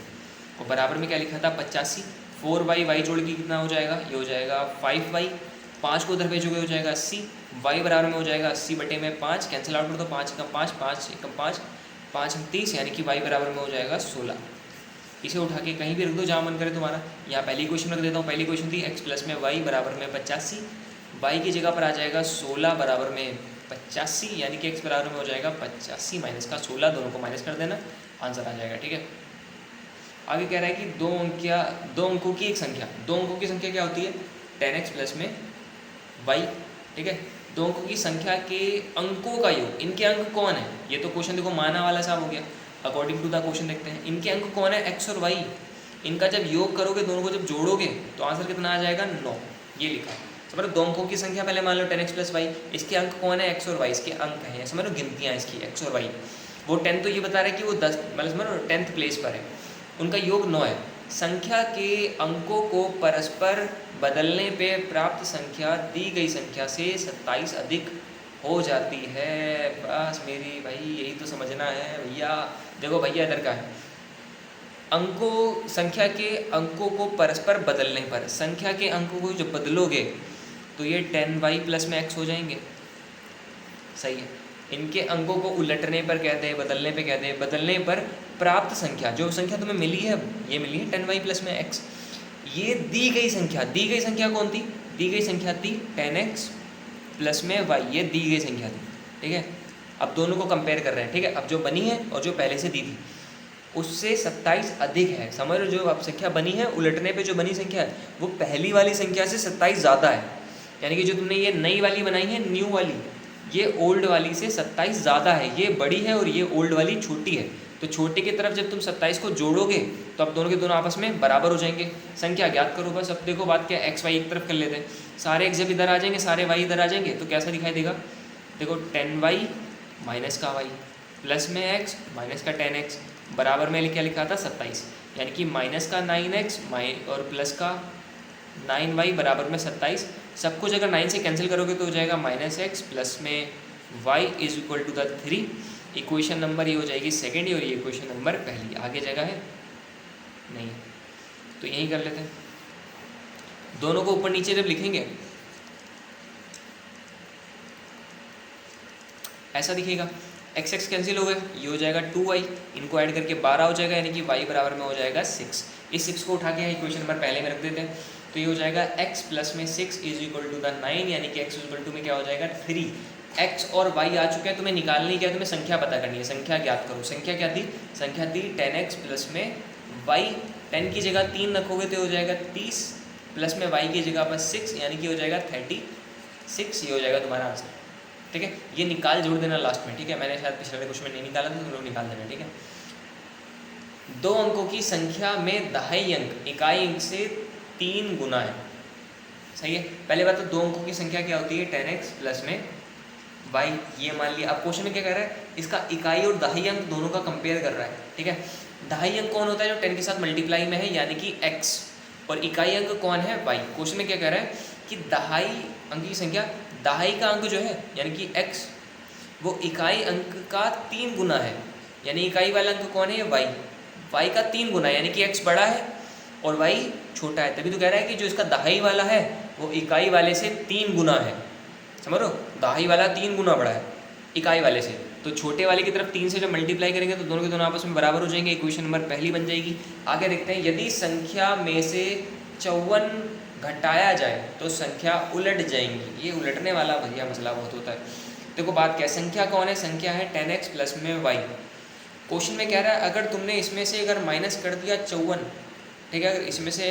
और बराबर में क्या लिखा था 85, 4y, y जोड़ के कितना हो जाएगा, ये हो जाएगा 5y, 5 को उधर भेजोगे हो जाएगा 80, y बराबर में हो जाएगा 80 बटे में 5, कैंसिल आउट कर दो, 5 का 5, 5 एक 5, 5 30, यानी कि y बराबर में हो जाएगा 16। इसे उठा के कहीं भी रख दो जहाँ मन करे तुम्हारा। यहाँ पहली क्वेश्चन रख देता हूँ, पहली क्वेश्चन थी x प्लस में y बराबर में 85, y की जगह पर आ जाएगा 16 बराबर में 85, यानी कि x बराबर में हो जाएगा 85 माइनस का 16, दोनों को माइनस कर देना, आंसर आ जाएगा, ठीक है। आगे कह रहा है कि दो अंकों की एक संख्या, दो अंकों की संख्या क्या होती है, 10x प्लस में y, ठीक है। दो अंकों की संख्या के अंकों का योग, इनके अंक कौन है, ये तो क्वेश्चन देखो माना वाला सा हो गया। अकॉर्डिंग टू द क्वेश्चन देखते हैं, इनके अंक कौन है, x और y, इनका जब योग करोगे, दोनों को जब जोड़ोगे तो आंसर कितना आ जाएगा, 9, ये लिखा है। समझ लो, दो अंकों की संख्या पहले मान लो 10x प्लस y, इसके अंक कौन है, x और y, इसके अंक हैं, समझ लो गिनतियाँ इसकी x और y। वो 10 तो ये बता रहा है कि वो 10 मतलब समझ लो 10th प्लेस पर है, उनका योग 9 है। संख्या के अंकों को परस्पर बदलने पे प्राप्त संख्या दी गई संख्या से 27 अधिक हो जाती है। बस मेरी भाई यही तो समझना है भैया। देखो भैया इधर का है, अंकों, संख्या के अंकों को परस्पर बदलने पर, संख्या के अंकों को जब बदलोगे तो ये 10y प्लस में x हो जाएंगे, सही है। इनके अंकों को उलटने पर कहते हैं, बदलने पे कहते हैं, बदलने पर प्राप्त संख्या, जो संख्या तुम्हें मिली है, ये मिली है 10y प्लस में x, ये दी गई संख्या कौन थी, दी गई संख्या थी 10x प्लस में y, ये दी गई संख्या थी, ठीक है। अब दोनों को कंपेयर कर रहे हैं, ठीक है। अब जो बनी है और जो पहले से दी थी उससे 27 अधिक है, समझ लो। जो अब संख्या बनी है, उलटने पे जो बनी संख्या है वो पहली वाली संख्या से 27 ज़्यादा है, यानी कि जो तुमने ये नई वाली बनाई है, न्यू वाली, ये ओल्ड वाली से 27 ज़्यादा है, ये बड़ी है और ये ओल्ड वाली छोटी है। तो छोटे की तरफ जब तुम 27 को जोड़ोगे तो अब दोनों के दोनों आपस में बराबर हो जाएंगे। संख्या ज्ञात करो बस। अब देखो बात क्या है, एक्स वाई एक तरफ कर लेते हैं, सारे एक्स जब इधर आ जाएंगे, सारे वाई इधर आ जाएंगे, तो कैसा दिखाई देगा, देखो 10y माइनस का y प्लस में x माइनस का 10x बराबर में क्या लिखा था 27, यानी कि माइनस का 9x और प्लस का 9y बराबर में 27। सब कुछ अगर 9 से कैंसिल करोगे तो हो जाएगा माइनस एक्स प्लस में y is equal to the 3। Equation number ये हो जाएगी सेकेंड और ये इक्वेशन नंबर पहली। आगे जगह है नहीं, तो यही कर लेते हैं। दोनों को ऊपर नीचे जब लिखेंगे ऐसा दिखेगा। एक्स एक्स कैंसिल हो गए, ये हो जाएगा 2y, इनको ऐड करके 12 हो जाएगा, यानी कि y बराबर में हो जाएगा 6। इस 6 को उठा के इक्वेशन नंबर पहले में रख देते हैं, तो ये हो जाएगा x प्लस में 6 इज इक्वल टू द 9, यानी कि x इक्वल टू में क्या हो जाएगा 3। x और y आ चुके हैं, तुम्हें निकालनी क्या है, तुम्हें संख्या पता करनी है, संख्या ज्ञात करो। संख्या क्या थी, संख्या थी 10x प्लस में y, 10 की जगह 3 रखोगे तो हो जाएगा 30, प्लस में y की जगह पर 6, यानी कि हो जाएगा 36, ये हो जाएगा तुम्हारा आंसर। ठीक है, ये निकाल जोड़ देना लास्ट में। ठीक है, मैंने शायद पिछले कुछ में नहीं निकाला था, तुम लोग निकाल देना। ठीक है, 2 अंकों की संख्या में दहाई अंक इकाई अंक से 3 गुना है। सही है, पहले बात तो 2 अंकों की संख्या क्या होती है 10x प्लस में y, ये मान लिया। अब क्वेश्चन में क्या कर रहा है, इसका इकाई और दहाई अंक दोनों का कंपेयर कर रहा है। ठीक है, दहाई अंक कौन होता है, जो 10 के साथ मल्टीप्लाई में है, यानी कि x, और इकाई अंक कौन है y। क्वेश्चन में क्या कह रहा है कि दहाई अंक की संख्या, दहाई का अंक जो है यानी कि x, वो इकाई अंक का 3 गुना है, यानी इकाई वाला अंक कौन है y, y का 3 गुना है, यानी कि x बड़ा है और y छोटा है। तभी तो कह रहा है कि जो इसका दहाई वाला है वो इकाई वाले से 3 गुना है। समझ लो, दहाई वाला 3 गुना बड़ा है इकाई वाले से, तो छोटे वाले की तरफ 3 से जब मल्टीप्लाई करेंगे तो दोनों के दोनों आपस में बराबर हो जाएंगे। इक्वेशन नंबर पहली बन जाएगी। आगे देखते हैं, यदि संख्या में से 54 घटाया जाए तो संख्या उलट जाएंगी। ये उलटने वाला भैया मसला बहुत होता है। देखो बात क्या है, संख्या कौन है, संख्या है 10x प्लस में y। क्वेश्चन में कह रहा है अगर तुमने इसमें से अगर माइनस कर दिया 54, ठीक है, अगर इसमें से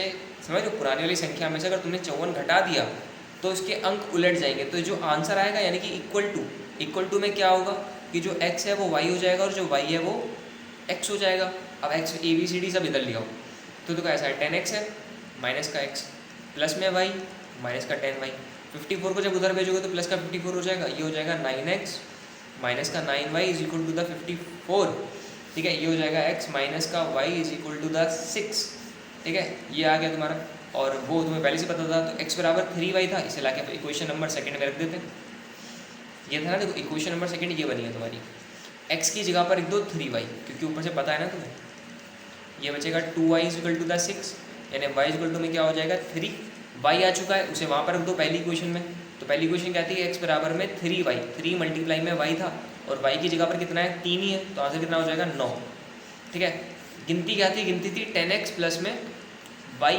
समझ लो पुरानी वाली संख्या में से अगर तुमने 54 घटा दिया तो इसके अंक उलट जाएंगे। तो जो आंसर आएगा यानी कि इक्वल टू में क्या होगा कि जो x है वो y हो जाएगा और जो y है वो x हो जाएगा। अब x ABCD सब इधर लिया हो तो देखो ऐसा है, 10x है माइनस का x प्लस में y माइनस का 10y। 54 को जब उधर भेजोगे तो प्लस का 54 हो जाएगा, ये हो जाएगा 9x माइनस का 9y is equal to the 54। ठीक है, ये हो जाएगा x माइनस का y is equal to the 6। ठीक है, ये आ गया तुम्हारा, और वो तुम्हें पहले से पता था। तो x बराबर 3y था, इसे लाके इक्वेशन नंबर सेकंड में रख देते हैं। ये था ना, देखो इक्वेशन नंबर सेकंड ये बनी है तुम्हारी, x की जगह पर लिख दो 3y, क्योंकि ऊपर से पता है ना तुम्हें। ये बचेगा 2y is equal to the 6, यानी y इज इक्वल टू में क्या हो जाएगा 3। y आ चुका है, उसे वहाँ पर रख दो पहली इक्वेशन में। तो पहली इक्वेशन कहती है x बराबर में 3y, 3 मल्टीप्लाई में y था और y की जगह पर कितना है 3 ही है, तो आंसर कितना हो जाएगा 9। ठीक है, गिनती क्या थी, गिनती थी 10x प्लस में y,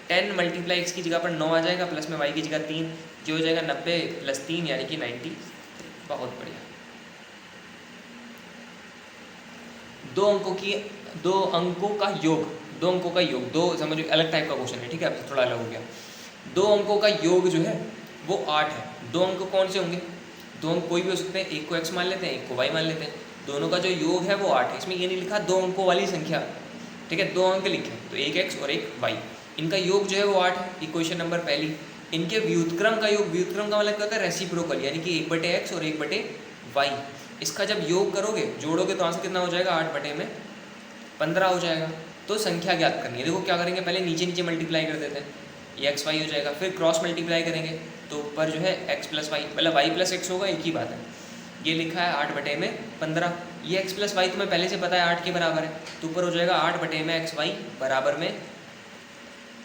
10 मल्टीप्लाई x की जगह पर 9 आ जाएगा, प्लस में y की जगह 3, जो हो जाएगा 90 प्लस 3 यानी कि 90। बहुत बढ़िया। दो अंकों का योग, दो समझो अलग टाइप का क्वेश्चन है। ठीक है, अब थोड़ा अलग हो गया। 2 अंकों का योग जो है वो 8 है। 2 अंक कौन से होंगे, 2 अंक कोई भी हो सकते हैं, एक को x मान लेते हैं, एक को y मान लेते हैं, दोनों का जो योग है वो 8 है। इसमें ये नहीं लिखा 2 अंकों वाली संख्या, ठीक है, 2 अंक लिखे, तो एक x और एक y, इनका योग जो है वो 8 है। इक्वेशन नंबर पहली, इनके व्युत्क्रम का योग, व्युत्क्रम का मतलब क्या होता है रेसिप्रोकल, यानी कि 1/x और 1/y। इसका जब योग करोगे, जोड़ोगे तो आंसर कितना हो जाएगा 8/15 हो जाएगा। तो संख्या ज्ञात करनी है। देखो क्या करेंगे, पहले नीचे नीचे मल्टीप्लाई कर देते हैं, ये x y हो जाएगा, फिर क्रॉस मल्टीप्लाई करेंगे तो ऊपर जो है x प्लस वाई मतलब y प्लस x होगा, एक ही बात है। ये लिखा है 8/15, ये x प्लस वाई तुम्हें पहले से पता है 8 के बराबर है, तो ऊपर हो जाएगा 8/xy बराबर में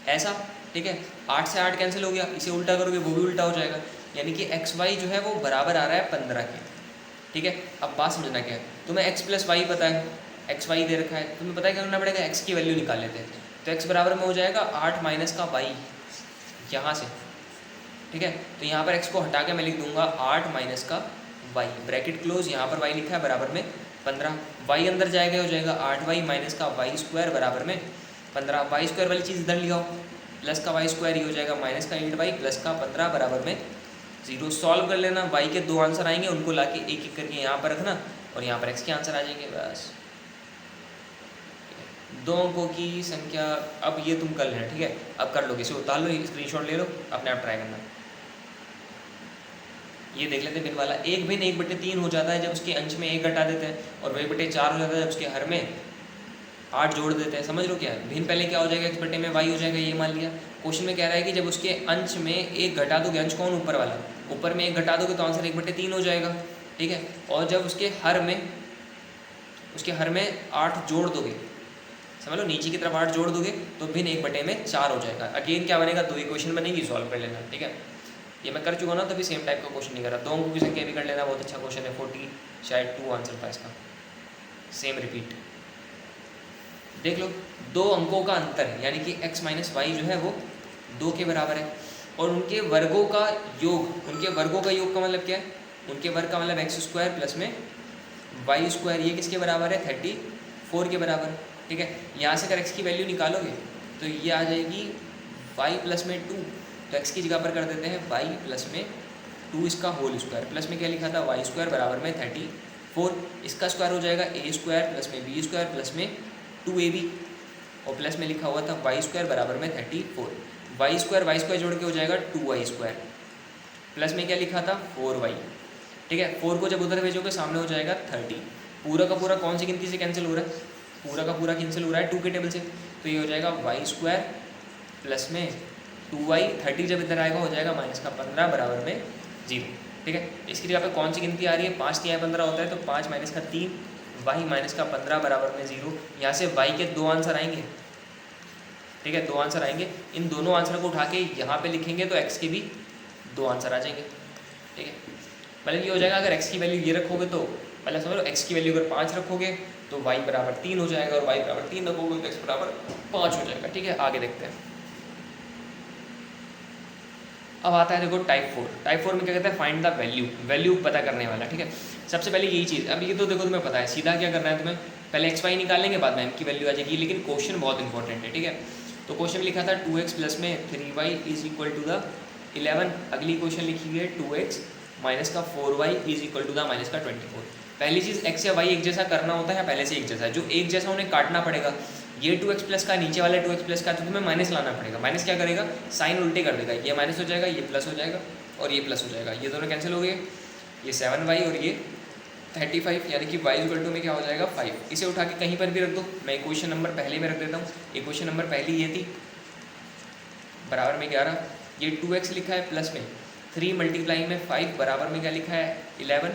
ऐसा। ठीक है, 8 से 8 कैंसिल हो गया, इसे उल्टा करोगे वो भी उल्टा हो जाएगा, यानी कि xy जो है वो बराबर आ रहा है 15 के। ठीक है, अब बात समझना क्या है, तुम्हें x प्लस वाई पता है, xy दे रखा है, तुम्हें पता है क्या करना पड़ेगा, x की वैल्यू निकाल लेते हैं। तो x बराबर में हो जाएगा 8 माइनस का y यहाँ से। ठीक है, तो यहाँ पर x को हटा के मैं लिख दूंगा 8 माइनस का y, ब्रैकेट क्लोज, यहाँ पर y लिखा है बराबर में 15, y अंदर जाएगा, हो जाएगा 8y माइनस का y स्क्वायर बराबर में 15। y स्क्वायर वाली चीज़ इधर लिया हो, प्लस का y स्क्वायर, ये हो जाएगा माइनस का 8y प्लस का 15 बराबर में 0। सॉल्व कर लेना, y के 2 आंसर आएंगे, उनको लाके एक एक करके यहाँ पर रखना और यहाँ पर x के आंसर आ जाएंगे, बस। 2 अंकों की संख्या, अब ये तुम कर लेना। ठीक है, अब कर लोगे, इसे उतार लो, स्क्रीनशॉट ले लो, अपने आप ट्राई करना। ये देख लेते हैं भिन्न वाला, 1 भिन्न 1/3 हो जाता है जब उसके अंश में 1 घटा देते हैं, और 1/4 हो जाता है जब उसके हर में 8 जोड़ देते हैं। समझ लो क्या है, भिन्न पहले क्या हो जाएगा, x बटे में y हो जाएगा, ये मान लिया। क्वेश्चन में कह रहा है कि जब उसके अंश में 1 घटा दोगे, अंश कौन ऊपर वाला, ऊपर में 1 घटा दोगे तो आंसर 1/3 हो जाएगा। ठीक है, और जब उसके हर में 8 जोड़ दोगे, समझ लो नीचे की तरफ 8 जोड़ दोगे तो भिन्न 1/4 हो जाएगा। अगेन क्या बनेगा, 2 इक्वेशन बनेगी, सॉल्व कर लेना। ठीक है, ये मैं कर चुका ना, तभी सेम टाइप का क्वेश्चन नहीं करा। 2 अंकों की संख्या भी कर लेना, बहुत अच्छा क्वेश्चन है। 40 शायद 2 आंसर था इसका। सेम रिपीट देख लो, 2 अंकों का अंतर है, यानी कि x माइनस वाई जो है वो 2 के बराबर है, और उनके वर्गों का योग, उनके वर्गों का योग का मतलब क्या है, उनके वर्ग का मतलब एक्स स्क्वायर प्लस में वाई स्क्वायर, ये किसके बराबर है, 34 के बराबर। ठीक है, यहाँ से अगर x की वैल्यू निकालोगे तो ये आ जाएगी y प्लस में 2, तो x की जगह पर कर देते हैं y प्लस में 2 इसका होल स्क्वायर, प्लस में क्या लिखा था वाई स्क्वायर बराबर में 34, इसका स्क्वायर हो जाएगा ए स्क्वायर प्लस में बी स्क्वायर प्लस में 2ab, और प्लस में लिखा हुआ था वाई स्क्वायर बराबर में 34, वाई स्क्वायर जोड़ के हो जाएगा 2y स्क्वायर, प्लस में क्या लिखा था 4y। ठीक है, 4 को जब उधर भेजोगे सामने हो जाएगा 30, पूरा का पूरा कौन सी गिनती से कैंसिल हो रहा है, पूरा का पूरा कैंसिल हो रहा है 2 के टेबल से, तो ये हो जाएगा वाई स्क्वायर प्लस में 2y, 30 जब इधर आएगा हो जाएगा माइनस का 15 बराबर में 0। ठीक है, इसकी जगह पे कौन सी गिनती आ रही है, 5 तिहाई 15 होता है, तो 5 माइनस का 3, y माइनस का 15 बराबर में 0। यहाँ से y के 2 आंसर आएंगे। ठीक है, 2 आंसर आएंगे, इन दोनों आंसर को उठा के यहाँ पे लिखेंगे तो x के भी 2 आंसर आ जाएंगे। ठीक है, मतलब ये हो जाएगा, अगर x की वैल्यू ये रखोगे तो पहले समझ लो, x की वैल्यू अगर 5 रखोगे तो y बराबर 3 हो जाएगा, और y बराबर 3 रखोगे तो x बराबर 5 हो जाएगा। ठीक है, आगे देखते हैं। अब आता है देखो टाइप 4। टाइप 4 में क्या कहते हैं, फाइंड द वैल्यू, वैल्यू पता करने वाला। ठीक है, सबसे पहले यही चीज़, अब ये तो देखो तुम्हें पता है, सीधा क्या करना है तुम्हें, पहले x y निकाल लेंगे, बाद में m की वैल्यू आ जाएगी, लेकिन क्वेश्चन बहुत इंपॉर्टेंट है। ठीक है, तो क्वेश्चन लिखा था 2x प्लस में 3y is equal to the 11, अगली क्वेश्चन लिखी हुई है 2x माइनस का 4y is equal to the minus का 24। पहली चीज़ x या y एक जैसा करना होता है, पहले से एक जैसा है, जो एक जैसा उन्हें काटना पड़ेगा। ये 2x प्लस का, नीचे वाला 2x प्लस का, तो तुम्हें माइनस लाना पड़ेगा। माइनस क्या करेगा, साइन उल्टे कर देगा, ये माइनस हो जाएगा, ये प्लस हो जाएगा, और ये प्लस हो जाएगा, ये दोनों कैंसिल हो गए, ये 7y और ये 35, यानी कि y इक्वल टू में क्या हो जाएगा 5। इसे उठा के कहीं पर भी रख दो, मैं इक्वेशन नंबर पहले में रख देता हूँ। इक्वेशन नंबर पहली ये थी, बराबर में 11, ये 2x लिखा है प्लस में 3 मल्टीप्लाई में 5 बराबर में क्या लिखा है 11,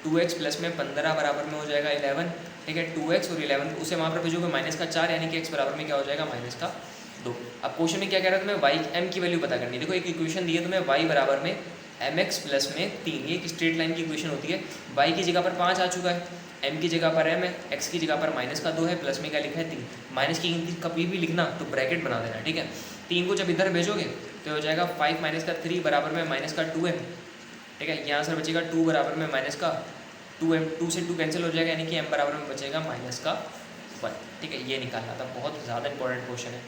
2x प्लस में 15 बराबर में हो जाएगा 11। ठीक है, 2x और 11 उसे वहाँ पर भेजोगे माइनस का 4, यानी कि x बराबर में क्या हो जाएगा माइनस का 2। अब क्वेश्चन में क्या कह रहा है, तुम्हें y m की वैल्यू पता करनी है। देखो एक इक्वेशन दी है तुम्हें, y बराबर में mx प्लस में 3, ये एक स्ट्रेट लाइन की इक्वेशन होती है। y की जगह पर 5 आ चुका है, m की जगह पर m है, x की जगह पर माइनस का 2 है, प्लस में क्या लिखा है 3। माइनस की गिनती कभी भी लिखना तो ब्रैकेट बना देना। ठीक है, 3 को जब इधर भेजोगे तो हो जाएगा 5 माइनस का 3 बराबर में माइनस का 2m। ठीक है, यहाँ आंसर बचेगा 2 बराबर में माइनस का 2m, 2 से 2 कैंसिल हो जाएगा, यानी कि m बराबर में बचेगा माइनस का 1। ठीक है, ये निकालना था, बहुत ज़्यादा इंपॉर्टेंट क्वेश्चन है।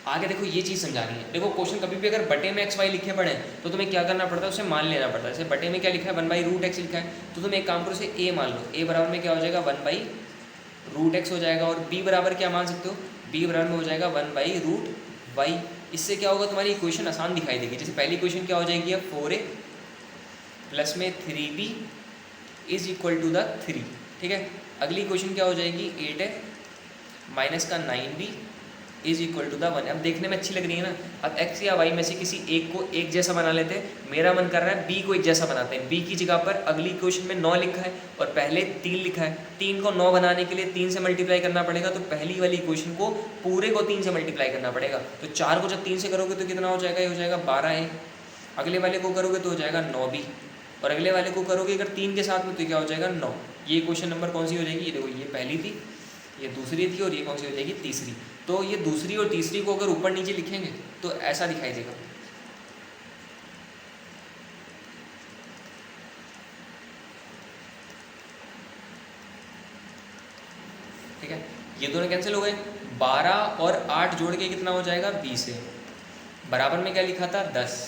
आगे देखो ये चीज़ समझानी है। देखो क्वेश्चन कभी भी अगर बटे में एक्स वाई लिखे पड़े तो तुम्हें क्या करना पड़ता है, उसे मान लेना पड़ता है। जैसे बटे में क्या लिखा है 1/√x लिखा है, तो तुम एक काम करो, उसे a मान लो, a बराबर में क्या हो जाएगा 1/√x हो जाएगा, और b बराबर क्या मान सकते हो, b बराबर में हो जाएगा 1/√y। इससे क्या होगा, तुम्हारी इक्वेशन आसान दिखाई देगी। जैसे पहली इक्वेशन क्या हो जाएगी, 4a प्लस में 3b is equal to the 3। ठीक है, अगली इक्वेशन क्या हो जाएगी 8a माइनस का 9b is equal to the 1। अब देखने में अच्छी लग रही है ना। अब x या y में से किसी एक को एक जैसा बना लेते हैं। मेरा मन कर रहा है b को एक जैसा बनाते हैं। b की जगह पर अगली इक्वेशन में 9 लिखा है और पहले 3 लिखा है। 3 को 9 बनाने के लिए 3 से मल्टीप्लाई करना पड़ेगा, तो पहली वाली इक्वेशन को पूरे को 3 से मल्टीप्लाई करना पड़ेगा। तो 4 को जब 3 से करोगे तो कितना हो जाएगा, ये हो जाएगा 12a। अगले वाले को करोगे तो हो जाएगा 9b, और अगले वाले को करोगे अगर 3 के साथ में तो क्या हो जाएगा 9। ये क्वेश्चन नंबर कौन सी हो जाएगी, ये देखो, ये पहली थी, ये दूसरी थी, और ये कौन सी हो जाएगी तीसरी। तो ये दूसरी और तीसरी को अगर ऊपर नीचे लिखेंगे तो ऐसा दिखाई देगा। ठीक है, ये दोनों कैंसिल हो गए। 12 और 8 जोड़ के कितना हो जाएगा 20 है। बराबर में क्या लिखा था 10।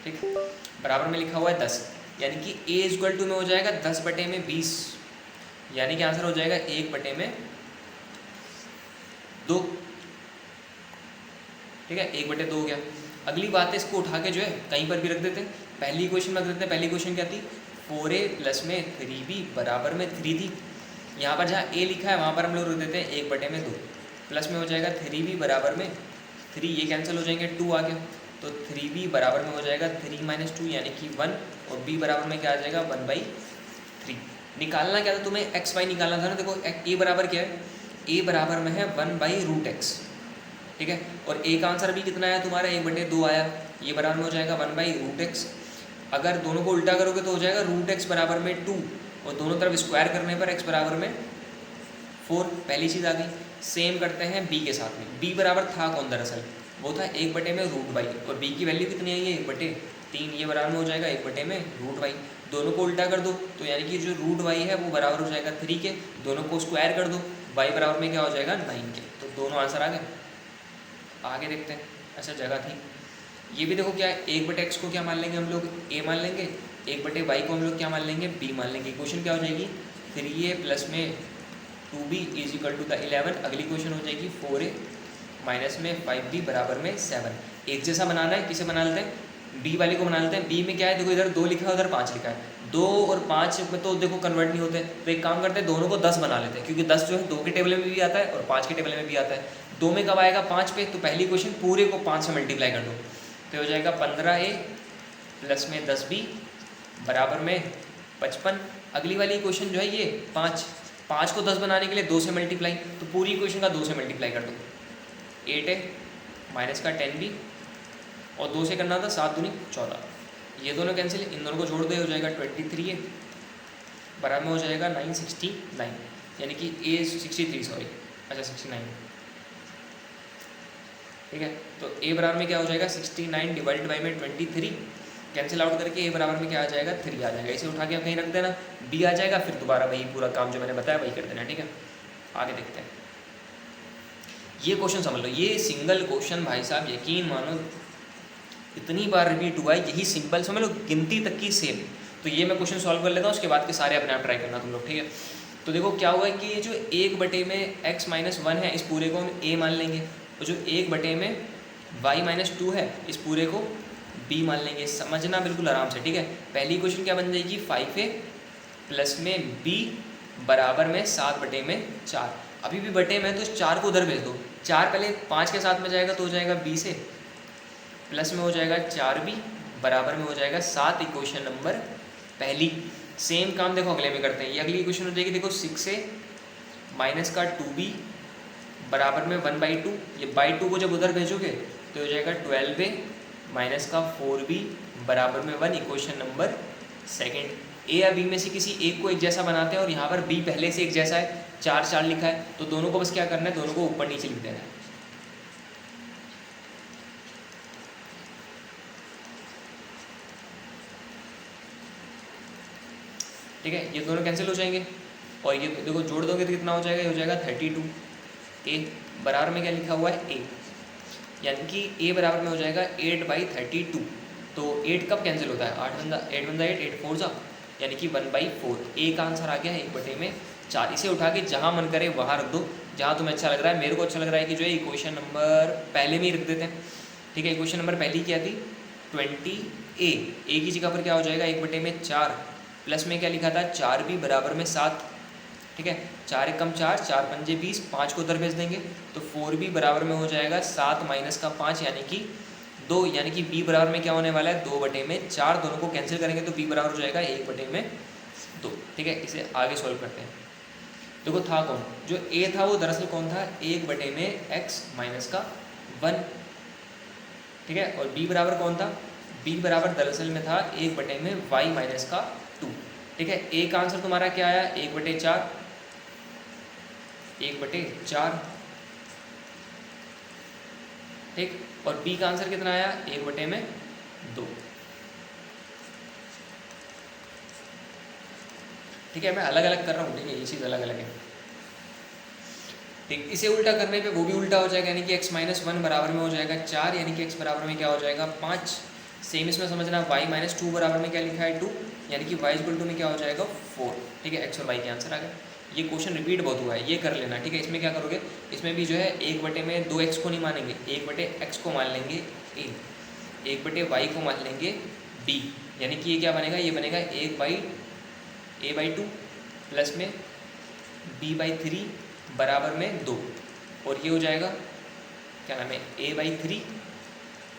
ठीक, बराबर में लिखा हुआ है 10, यानी कि a इक्वल टू में हो जाएगा 10 बटे में 20, यानी कि आंसर हो जाएगा 1 बटे में 2। ठीक है, 1 बटे 2 हो गया। अगली बात है, इसको उठा के जो है कहीं पर भी रख देते हैं। पहली क्वेश्चन में रख देते हैं। पहली क्वेश्चन क्या थी, 4a प्लस में 3b बराबर में 3 थी। यहाँ पर जहाँ a लिखा है वहाँ पर हम लोग रख देते हैं 1 बटे में 2, प्लस में हो जाएगा 3b बराबर में 3, ये कैंसिल हो जाएंगे, 2 आ गया, तो 3b बराबर में हो जाएगा 3 - 2 यानी कि 1, और b बराबर में क्या आ जाएगा 1/3। निकालना क्या था तुम्हें, एक्स वाई निकालना था ना। देखो a बराबर क्या है ए बराबर में है 1/√x, ठीक है। और ए का आंसर भी कितना आया तुम्हारा, 1/2 आया, ये बराबर में हो जाएगा 1/√x। अगर दोनों को उल्टा करोगे तो हो जाएगा √x बराबर में 2, और दोनों तरफ स्क्वायर करने पर x बराबर में 4, पहली चीज़ आ गई। सेम करते हैं b के साथ में। b बराबर था कौन दरअसल, वो था 1/√y, और b की वैल्यू कितनी आई है 1/3, ये बराबर में हो जाएगा 1/√y। दोनों को उल्टा कर दो तो यानी कि जो √y है वो बराबर हो जाएगा 3 के, दोनों को स्क्वायर कर दो, y बराबर में क्या हो जाएगा 9 के। तो दोनों आंसर आ गए। आगे देखते हैं। अच्छा जगह थी, ये भी देखो क्या है, 1/x को क्या मान लेंगे हम लोग, a मान लेंगे, 1/y को हम लोग क्या मान लेंगे, b मान लेंगे। क्वेश्चन क्या हो जाएगी 3a प्लस में 2b is equal to the 11। अगली क्वेश्चन हो जाएगी 4a माइनस में 5b बराबर में 7। एक जैसा बनाना है, किसे बना लेते हैं, b वाले को बना लेते हैं। b में क्या है, देखो इधर 2 लिखा है उधर 5 लिखा है, 2 और 5 में तो देखो कन्वर्ट नहीं होते, तो एक काम करते हैं दोनों को 10 बना लेते हैं, क्योंकि 10 जो है 2 के टेबल में भी आता है और 5 के टेबल में भी आता है। 2 में कब आएगा 5 पे, तो पहली क्वेश्चन पूरे को 5 से मल्टीप्लाई कर दो, तो हो जाएगा 15a प्लस में 10b बराबर में 55। अगली वाली क्वेश्चन जो है ये 5 को 10 बनाने के लिए 2 से मल्टीप्लाई, तो पूरी क्वेश्चन का 2 से मल्टीप्लाई कर दो, 8a माइनस का 10b, और 2 से करना था 7 दूनी 14, ये दोनों कैंसिल, इन दोनों को जोड़ दे, हो जाएगा 23a बराबर में हो जाएगा 969, यानी कि a 63 सॉरी, अच्छा 69, ठीक है। तो a बराबर में क्या हो जाएगा 69 डिवाइडेड बाई में 23, कैंसिल आउट करके a बराबर में क्या आ जाएगा 3 आ जाएगा। इसे उठा के कहीं रख देना, b आ जाएगा, फिर दोबारा वही पूरा काम जो मैंने बताया वही कर देना, ठीक है। आगे देखते हैं, ये क्वेश्चन समझ लो, ये सिंगल क्वेश्चन भाई साहब यकीन मानो इतनी बार रिपीट हुआ है, यही सिंपल समझ लो, गिनती तक की सेम। तो ये मैं क्वेश्चन सॉल्व कर लेता हूँ, उसके बाद के सारे अपने आप ट्राई करना तुम लोग, ठीक है। तो देखो क्या हुआ है कि ये जो 1/में x-1 है, इस पूरे को हम a मान लेंगे, और जो 1/में y-2 है, इस पूरे को b मान लेंगे। समझना बिल्कुल आराम से, ठीक है। पहली क्वेश्चन क्या बन जाएगी 5a प्लस में b बराबर में 7/4। अभी भी बटे में, तो 4 को उधर भेज दो, 4 पहले 5 के साथ में जाएगा तो हो जाएगा b से, प्लस में हो जाएगा 4b बराबर में हो जाएगा 7। इक्वेशन नंबर पहली। सेम काम देखो अगले में करते हैं, ये अगली इक्वेशन हो जाएगी, देखो 6a माइनस का 2b बराबर में 1/2, ये बाई 2 को जब उधर भेजोगे तो हो जाएगा 12a माइनस का 4b बराबर में 1। Equation number second. ए या बी में से किसी एक को एक जैसा बनाते हैं, और यहाँ पर बी पहले से एक जैसा है, 4 लिखा है, तो दोनों को बस क्या करना है, दोनों को ऊपर नीचे लिख देना है। ठीक है, ये दोनों कैंसिल हो जाएंगे, और ये देखो जोड़ दोगे तो कितना हो जाएगा, ये हो जाएगा 32। ए बराबर में क्या लिखा हुआ है, ए, यानी कि ए बराबर में हो जाएगा 8/32। तो 8 कब कैंसिल होता है, 8 बंदा 8 4 जा, यानी कि 1/4। ए का आंसर आ गया है 1/4। इसे उठा के जहाँ मन करे वहाँ रख दो, जहाँ तुम्हें अच्छा लग रहा है। मेरे को अच्छा लग रहा है कि जो है इक्वेशन नंबर पहले में ही रख देते हैं, ठीक है। इक्वेशन नंबर पहली क्या थी 20a, ए की जगह पर क्या हो जाएगा 1/4, प्लस में क्या लिखा था 4b बराबर में 7, ठीक है। 4 1 4, 4 5 20, 5 को उधर भेज देंगे तो 4b बराबर में हो जाएगा 7 माइनस का 5 यानी कि 2, यानी कि b बराबर में क्या होने वाला है 2/4। दोनों को कैंसिल करेंगे तो b बराबर हो जाएगा 1/2, ठीक है। इसे आगे सॉल्व करते हैं। देखो था कौन, जो a था वो दरअसल कौन था 1/x माइनस का 1, ठीक है। और b बराबर कौन था, b बराबर दरअसल में था 1/y माइनस का 2, ठीक है। a का आंसर तुम्हारा क्या आया 1/4, ठीक। और b का आंसर कितना आया 1/2, ठीक है। मैं अलग अलग कर रहा हूँ, ठीक है, ये चीज़ अलग अलग है, ठीक। इसे उल्टा करने पे वो भी उल्टा हो जाएगा, यानी कि x-1 बराबर में हो जाएगा 4, यानी कि x बराबर में क्या हो जाएगा 5। सेम इसमें समझना y-2 बराबर में क्या लिखा है 2, यानी कि y में क्या हो जाएगा 4, ठीक है। x और y के आंसर आ गए। ये क्वेश्चन रिपीट बहुत हुआ है, ये कर लेना, ठीक है। इसमें क्या करोगे, इसमें भी जो है 1/2x को नहीं मानेंगे, 1/x को मान लेंगे a, 1/y को मान लेंगे b, यानी कि ये क्या बनेगा, ये बनेगा 1/a/2 प्लस में b/3 बराबर में 2, और ये हो जाएगा क्या नाम है a/3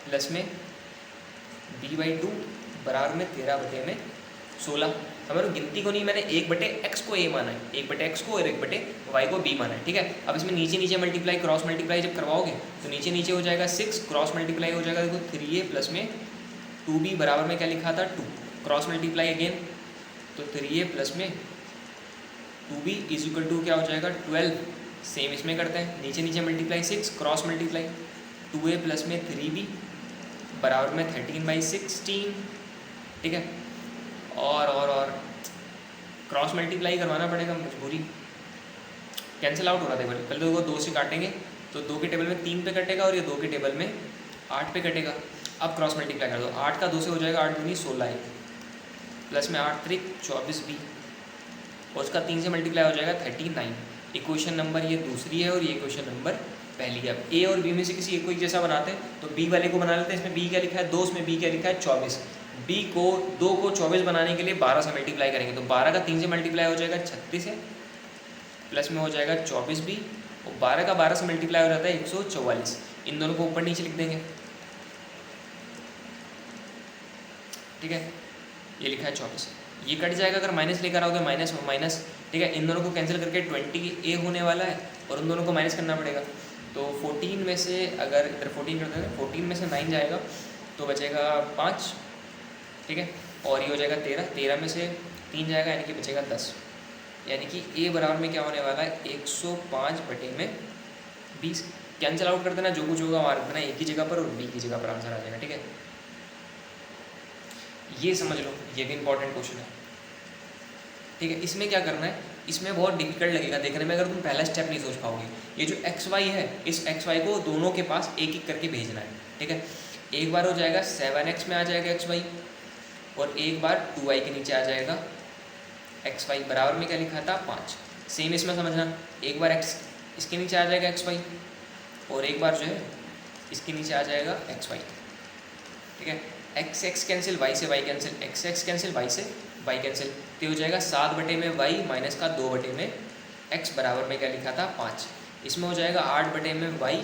प्लस में b/2 बराबर में 13/3। 16। समझ लो, गिनती को नहीं, मैंने 1/x को a माना है, 1/x को और 1/y को b माना है, ठीक है। अब इसमें नीचे नीचे मल्टीप्लाई, क्रॉस मल्टीप्लाई जब करवाओगे तो नीचे नीचे हो जाएगा 6, क्रॉस मल्टीप्लाई हो जाएगा, देखो 3a प्लस में 2b बराबर में क्या लिखा था 2, क्रॉस मल्टीप्लाई अगेन, तो 3a प्लस में 2b इज इक्वल टू क्या हो जाएगा 12। सेम इसमें करते हैं, नीचे नीचे multiply 6, cross multiply 2a plus में 3b बराबर में 13/16, ठीक है। और क्रॉस मल्टीप्लाई करवाना पड़ेगा, मजबूरी, कैंसिल आउट हो रहा था पहले तो वो 2 से काटेंगे तो 2 के टेबल में 3 पे कटेगा और ये 2 के टेबल में 8 पे कटेगा। अब क्रॉस मल्टीप्लाई कर दो, 8 का 2 से हो जाएगा 8 दूनी 16 प्लस में 8 3 24b और उसका 3 से मल्टीप्लाई हो जाएगा 39। इक्वेशन नंबर ये दूसरी है और ये इक्वेशन नंबर पहली है। अब ए और बी में से किसी एक को एक जैसा बनाते हैं तो बी वाले को बना लेते हैं। इसमें बी क्या लिखा है 2, उसमें बी क्या लिखा है 24। बी को 2 को 24 बनाने के लिए 12 से मल्टीप्लाई करेंगे तो 12 का 3 से मल्टीप्लाई हो जाएगा 36 है, प्लस में हो जाएगा 24b और 12 का 12 से मल्टीप्लाई हो जाता है 144। इन दोनों को ऊपर नीचे लिख देंगे, ठीक है। ये लिखा है 24, ये कट जाएगा अगर माइनस लेकर आओगे, माइनस माइनस, ठीक है। इन दोनों को कैंसिल करके 20a होने वाला है और उन दोनों को माइनस करना पड़ेगा। तो 14 में से अगर इधर 14 करते हैं, 14 में से 9 जाएगा तो बचेगा 5, ठीक है। और ये हो जाएगा 13, 13 में से 3 जाएगा यानी कि बचेगा 10। यानी कि a बराबर में क्या होने वाला है 105/20। कैंसिल आउट कर देना, जो कुछ होगा मार देना एक ही जगह पर और b की जगह पर आंसर आ जाएगा, ठीक है। ये समझ लो, ये भी इंपॉर्टेंट क्वेश्चन है, ठीक है। इसमें क्या करना है, इसमें बहुत डिफिकल्ट लगेगा देखने में अगर तुम पहला स्टेप नहीं सोच पाओगे। ये जो एक्स वाई है, इस एक्स वाई को दोनों के पास एक एक करके भेजना है, ठीक है। एक बार हो जाएगा 7x में आ जाएगा एक्स वाई और एक बार 2y के नीचे आ जाएगा एक्स वाई बराबर में क्या लिखा था 5। सेम इसमें समझना, एक बार x इसके नीचे आ जाएगा एक्स वाई और एक बार जो है इसके नीचे आ जाएगा एक्स वाई, ठीक है। एक्स एक्स कैंसिल, वाई से y cancel, x x cancel, y से वाई कैंसिल, तो हो जाएगा 7 में वाई माइनस का 2 में एक्स बराबर में क्या लिखा था 5। इसमें हो जाएगा 8 में वाई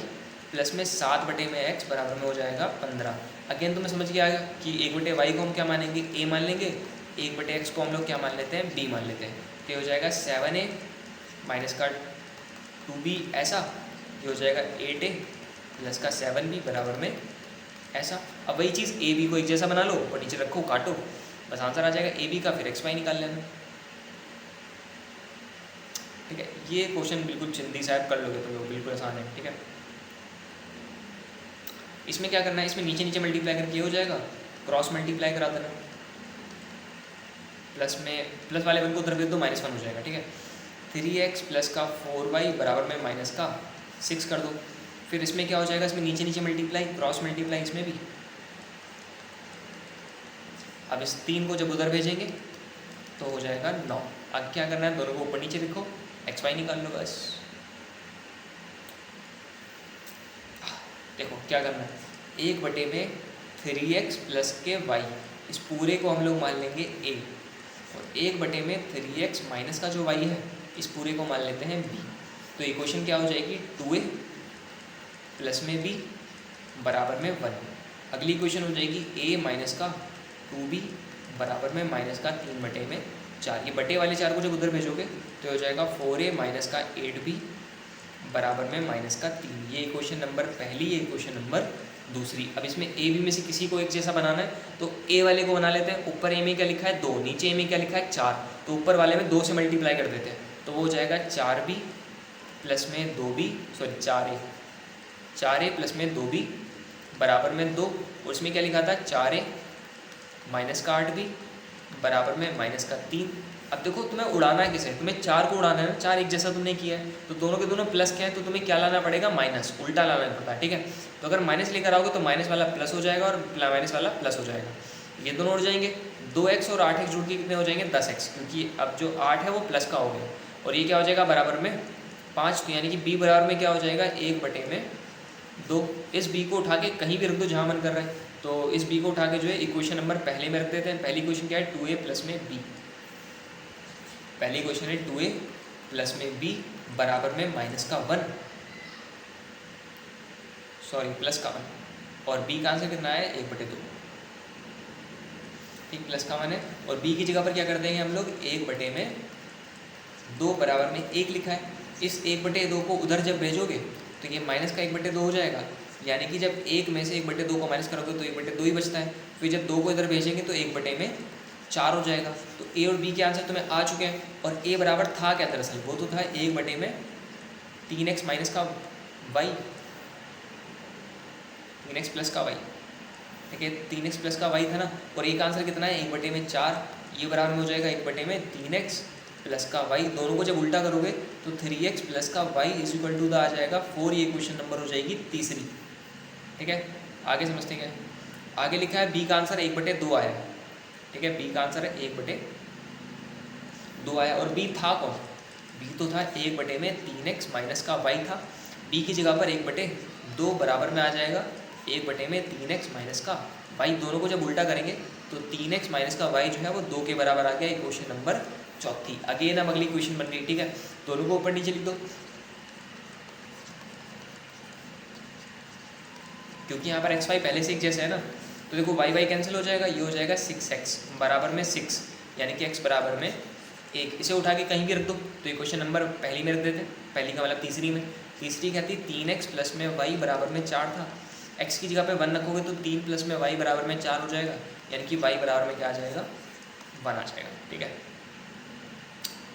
प्लस में 7 में एक्स बराबर में हो जाएगा 15। अगेन तुम्हें समझ गया कि 1/वाई को हम क्या मानेंगे a मान लेंगे, 1/x को हम लोग क्या मान लेते हैं b मान लेते हैं। तो ये हो जाएगा 7a माइनस का 2b ऐसा, ये हो जाएगा 8a प्लस का 7b बराबर में ऐसा। अब वही चीज़ ए बी को एक जैसा बना लो और नीचे रखो, काटो, बस आंसर आ जाएगा ए बी का, फिर एक्स वाई निकाल लेना, ठीक है। ये क्वेश्चन बिल्कुल चिंदी साहब कर लोगे तो बिल्कुल आसान है, ठीक है। इसमें क्या करना है, इसमें नीचे नीचे मल्टीप्लाई करके ये हो जाएगा, क्रॉस मल्टीप्लाई करा देना, प्लस में प्लस वाले वन को उधर भेज दो, -1 हो जाएगा, ठीक है। 3x प्लस का 4y बराबर में माइनस का 6 कर दो। फिर इसमें क्या हो जाएगा, इसमें नीचे नीचे मल्टीप्लाई, क्रॉस मल्टीप्लाई इसमें भी। अब इस 3 को जब उधर भेजेंगे तो हो जाएगा 9। अब क्या करना है, दोनों को ऊपर नीचे लिखो, एक्स वाई निकाल लो बस। देखो क्या करना है, 1 में 3x प्लस के y, इस पूरे को हम लोग मान लेंगे a और 1 में 3x माइनस का जो y है इस पूरे को मान लेते हैं b। तो इक्वेशन क्या हो जाएगी 2a प्लस में b बराबर में 1। अगली इक्वेशन हो जाएगी a माइनस का 2b बराबर में माइनस का 3/4। ये बटे वाले 4 को जब उधर भेजोगे तो हो जाएगा 4a माइनस का 8b बराबर में माइनस का 3। ये इक्वेशन नंबर पहली, ये इक्वेशन नंबर दूसरी। अब इसमें ए बी में से किसी को एक जैसा बनाना है तो ए वाले को बना लेते हैं। ऊपर ए में क्या लिखा है 2, नीचे ए में क्या लिखा है 4, तो ऊपर वाले में 2 से मल्टीप्लाई कर देते हैं तो वो हो जाएगा 4b प्लस में 2b, सॉरी 4a प्लस में 2b बराबर में 2 और इसमें क्या लिखा था 4a माइनस का 8b बराबर में माइनस का 3। अब देखो तुम्हें उड़ाना है किसे, तुम्हें 4 को उड़ाना है ना, 4 एक जैसा तुमने किया है तो दोनों के दोनों प्लस क्या है तो तुम्हें क्या लाना पड़ेगा माइनस, उल्टा लाना पड़ता है, ठीक है। तो अगर माइनस लेकर आओगे तो माइनस वाला प्लस हो जाएगा और माइनस वाला प्लस हो जाएगा, ये दोनों उड़ जाएंगे। 2x और 8x जुड़ के कितने हो जाएंगे 10x, क्योंकि अब जो 8 है वो प्लस का हो गया और ये क्या हो जाएगा बराबर में 5। तो यानी कि b बराबर में क्या हो जाएगा 1/2। इस b को उठा के कहीं भी रख दो जहाँ मन कर रहा है, तो इस b को उठा के जो है इक्वेशन नंबर पहले में रख देते हैं। पहली इक्वेशन क्या है 2a प्लस में b, पहली इक्वेशन है 2a प्लस में b बराबर में माइनस का 1, सॉरी प्लस का 1 और b का आंसर कितना है 1/2। ठीक, प्लस का वन है। और बी की जगह पर क्या कर देंगे हम लोग, 1/2 बराबर में 1 लिखा है। इस 1/2 को उधर जब भेजोगे तो ये माइनस का 1/2 हो जाएगा, यानी कि जब 1 में से 1/2 को माइनस करोगे तो 1/2 ही बचता है। फिर जब 2 को इधर भेजेंगे तो 1/4 हो जाएगा। तो ए और बी के आंसर तुम्हें आ चुके हैं। और ए बराबर था क्या दरअसल, वो तो था 1/3x माइनस का वाई, 3x प्लस का वाई। ठीक है, 3x प्लस का वाई था ना। और एक आंसर कितना है, 1/4, ये बराबर में हो जाएगा 1/3x प्लस का वाई। दोनों को जब उल्टा करोगे तो 3x प्लस का y is equal to the आ जाएगा 4। ये क्वेश्चन नंबर हो जाएगी तीसरी। ठीक है, आगे समझते हैं। आगे लिखा है बी का आंसर 1/2 आया। ठीक है, बी का आंसर है 1/2 आया। और बी था कौन, बी तो था 1/3x माइनस का वाई था। बी की जगह पर 1/2 बराबर में आ जाएगा 1/3x माइनस का वाई। दोनों को जब उल्टा करेंगे तो 3x माइनस का वाई जो है वो 2 के बराबर आ गया। क्वेश्चन नंबर चौथी। अगेन अब अगली क्वेश्चन बन गई। ठीक है, दोनों को ऊपर नीचे लिख दो, क्योंकि यहाँ पर xy पहले से एक जैसे है ना। तो देखो y कैंसिल हो जाएगा, ये हो जाएगा 6x बराबर में 6, यानी कि x बराबर में 1। इसे उठा के कहीं भी रख दो तो ये क्वेश्चन नंबर पहली में रख देते, पहली का मतलब तीसरी में। तीसरी कहती 3x प्लस में y बराबर में 4 था। x की जगह पे 1 रखोगे तो 3 प्लस में y बराबर में 4 हो जाएगा, यानी कि y बराबर में क्या आ जाएगा, 1 आ जाएगा। ठीक है,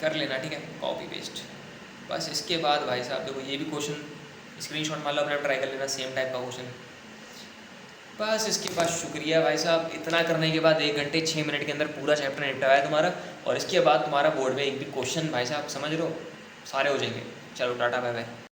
कर लेना। ठीक है, कॉपी पेस्ट। बस इसके बाद भाई साहब देखो ये भी क्वेश्चन स्क्रीनशॉट मान लो अपने, ट्राई कर लेना, सेम टाइप का क्वेश्चन। बस इसके बाद शुक्रिया भाई साहब, इतना करने के बाद 1 घंटे 6 मिनट के अंदर पूरा चैप्टर निपटाया तुम्हारा। और इसके बाद तुम्हारा बोर्ड में एक भी क्वेश्चन भाई साहब समझ लो सारे हो जाएंगे। चलो टाटा बाय बाय।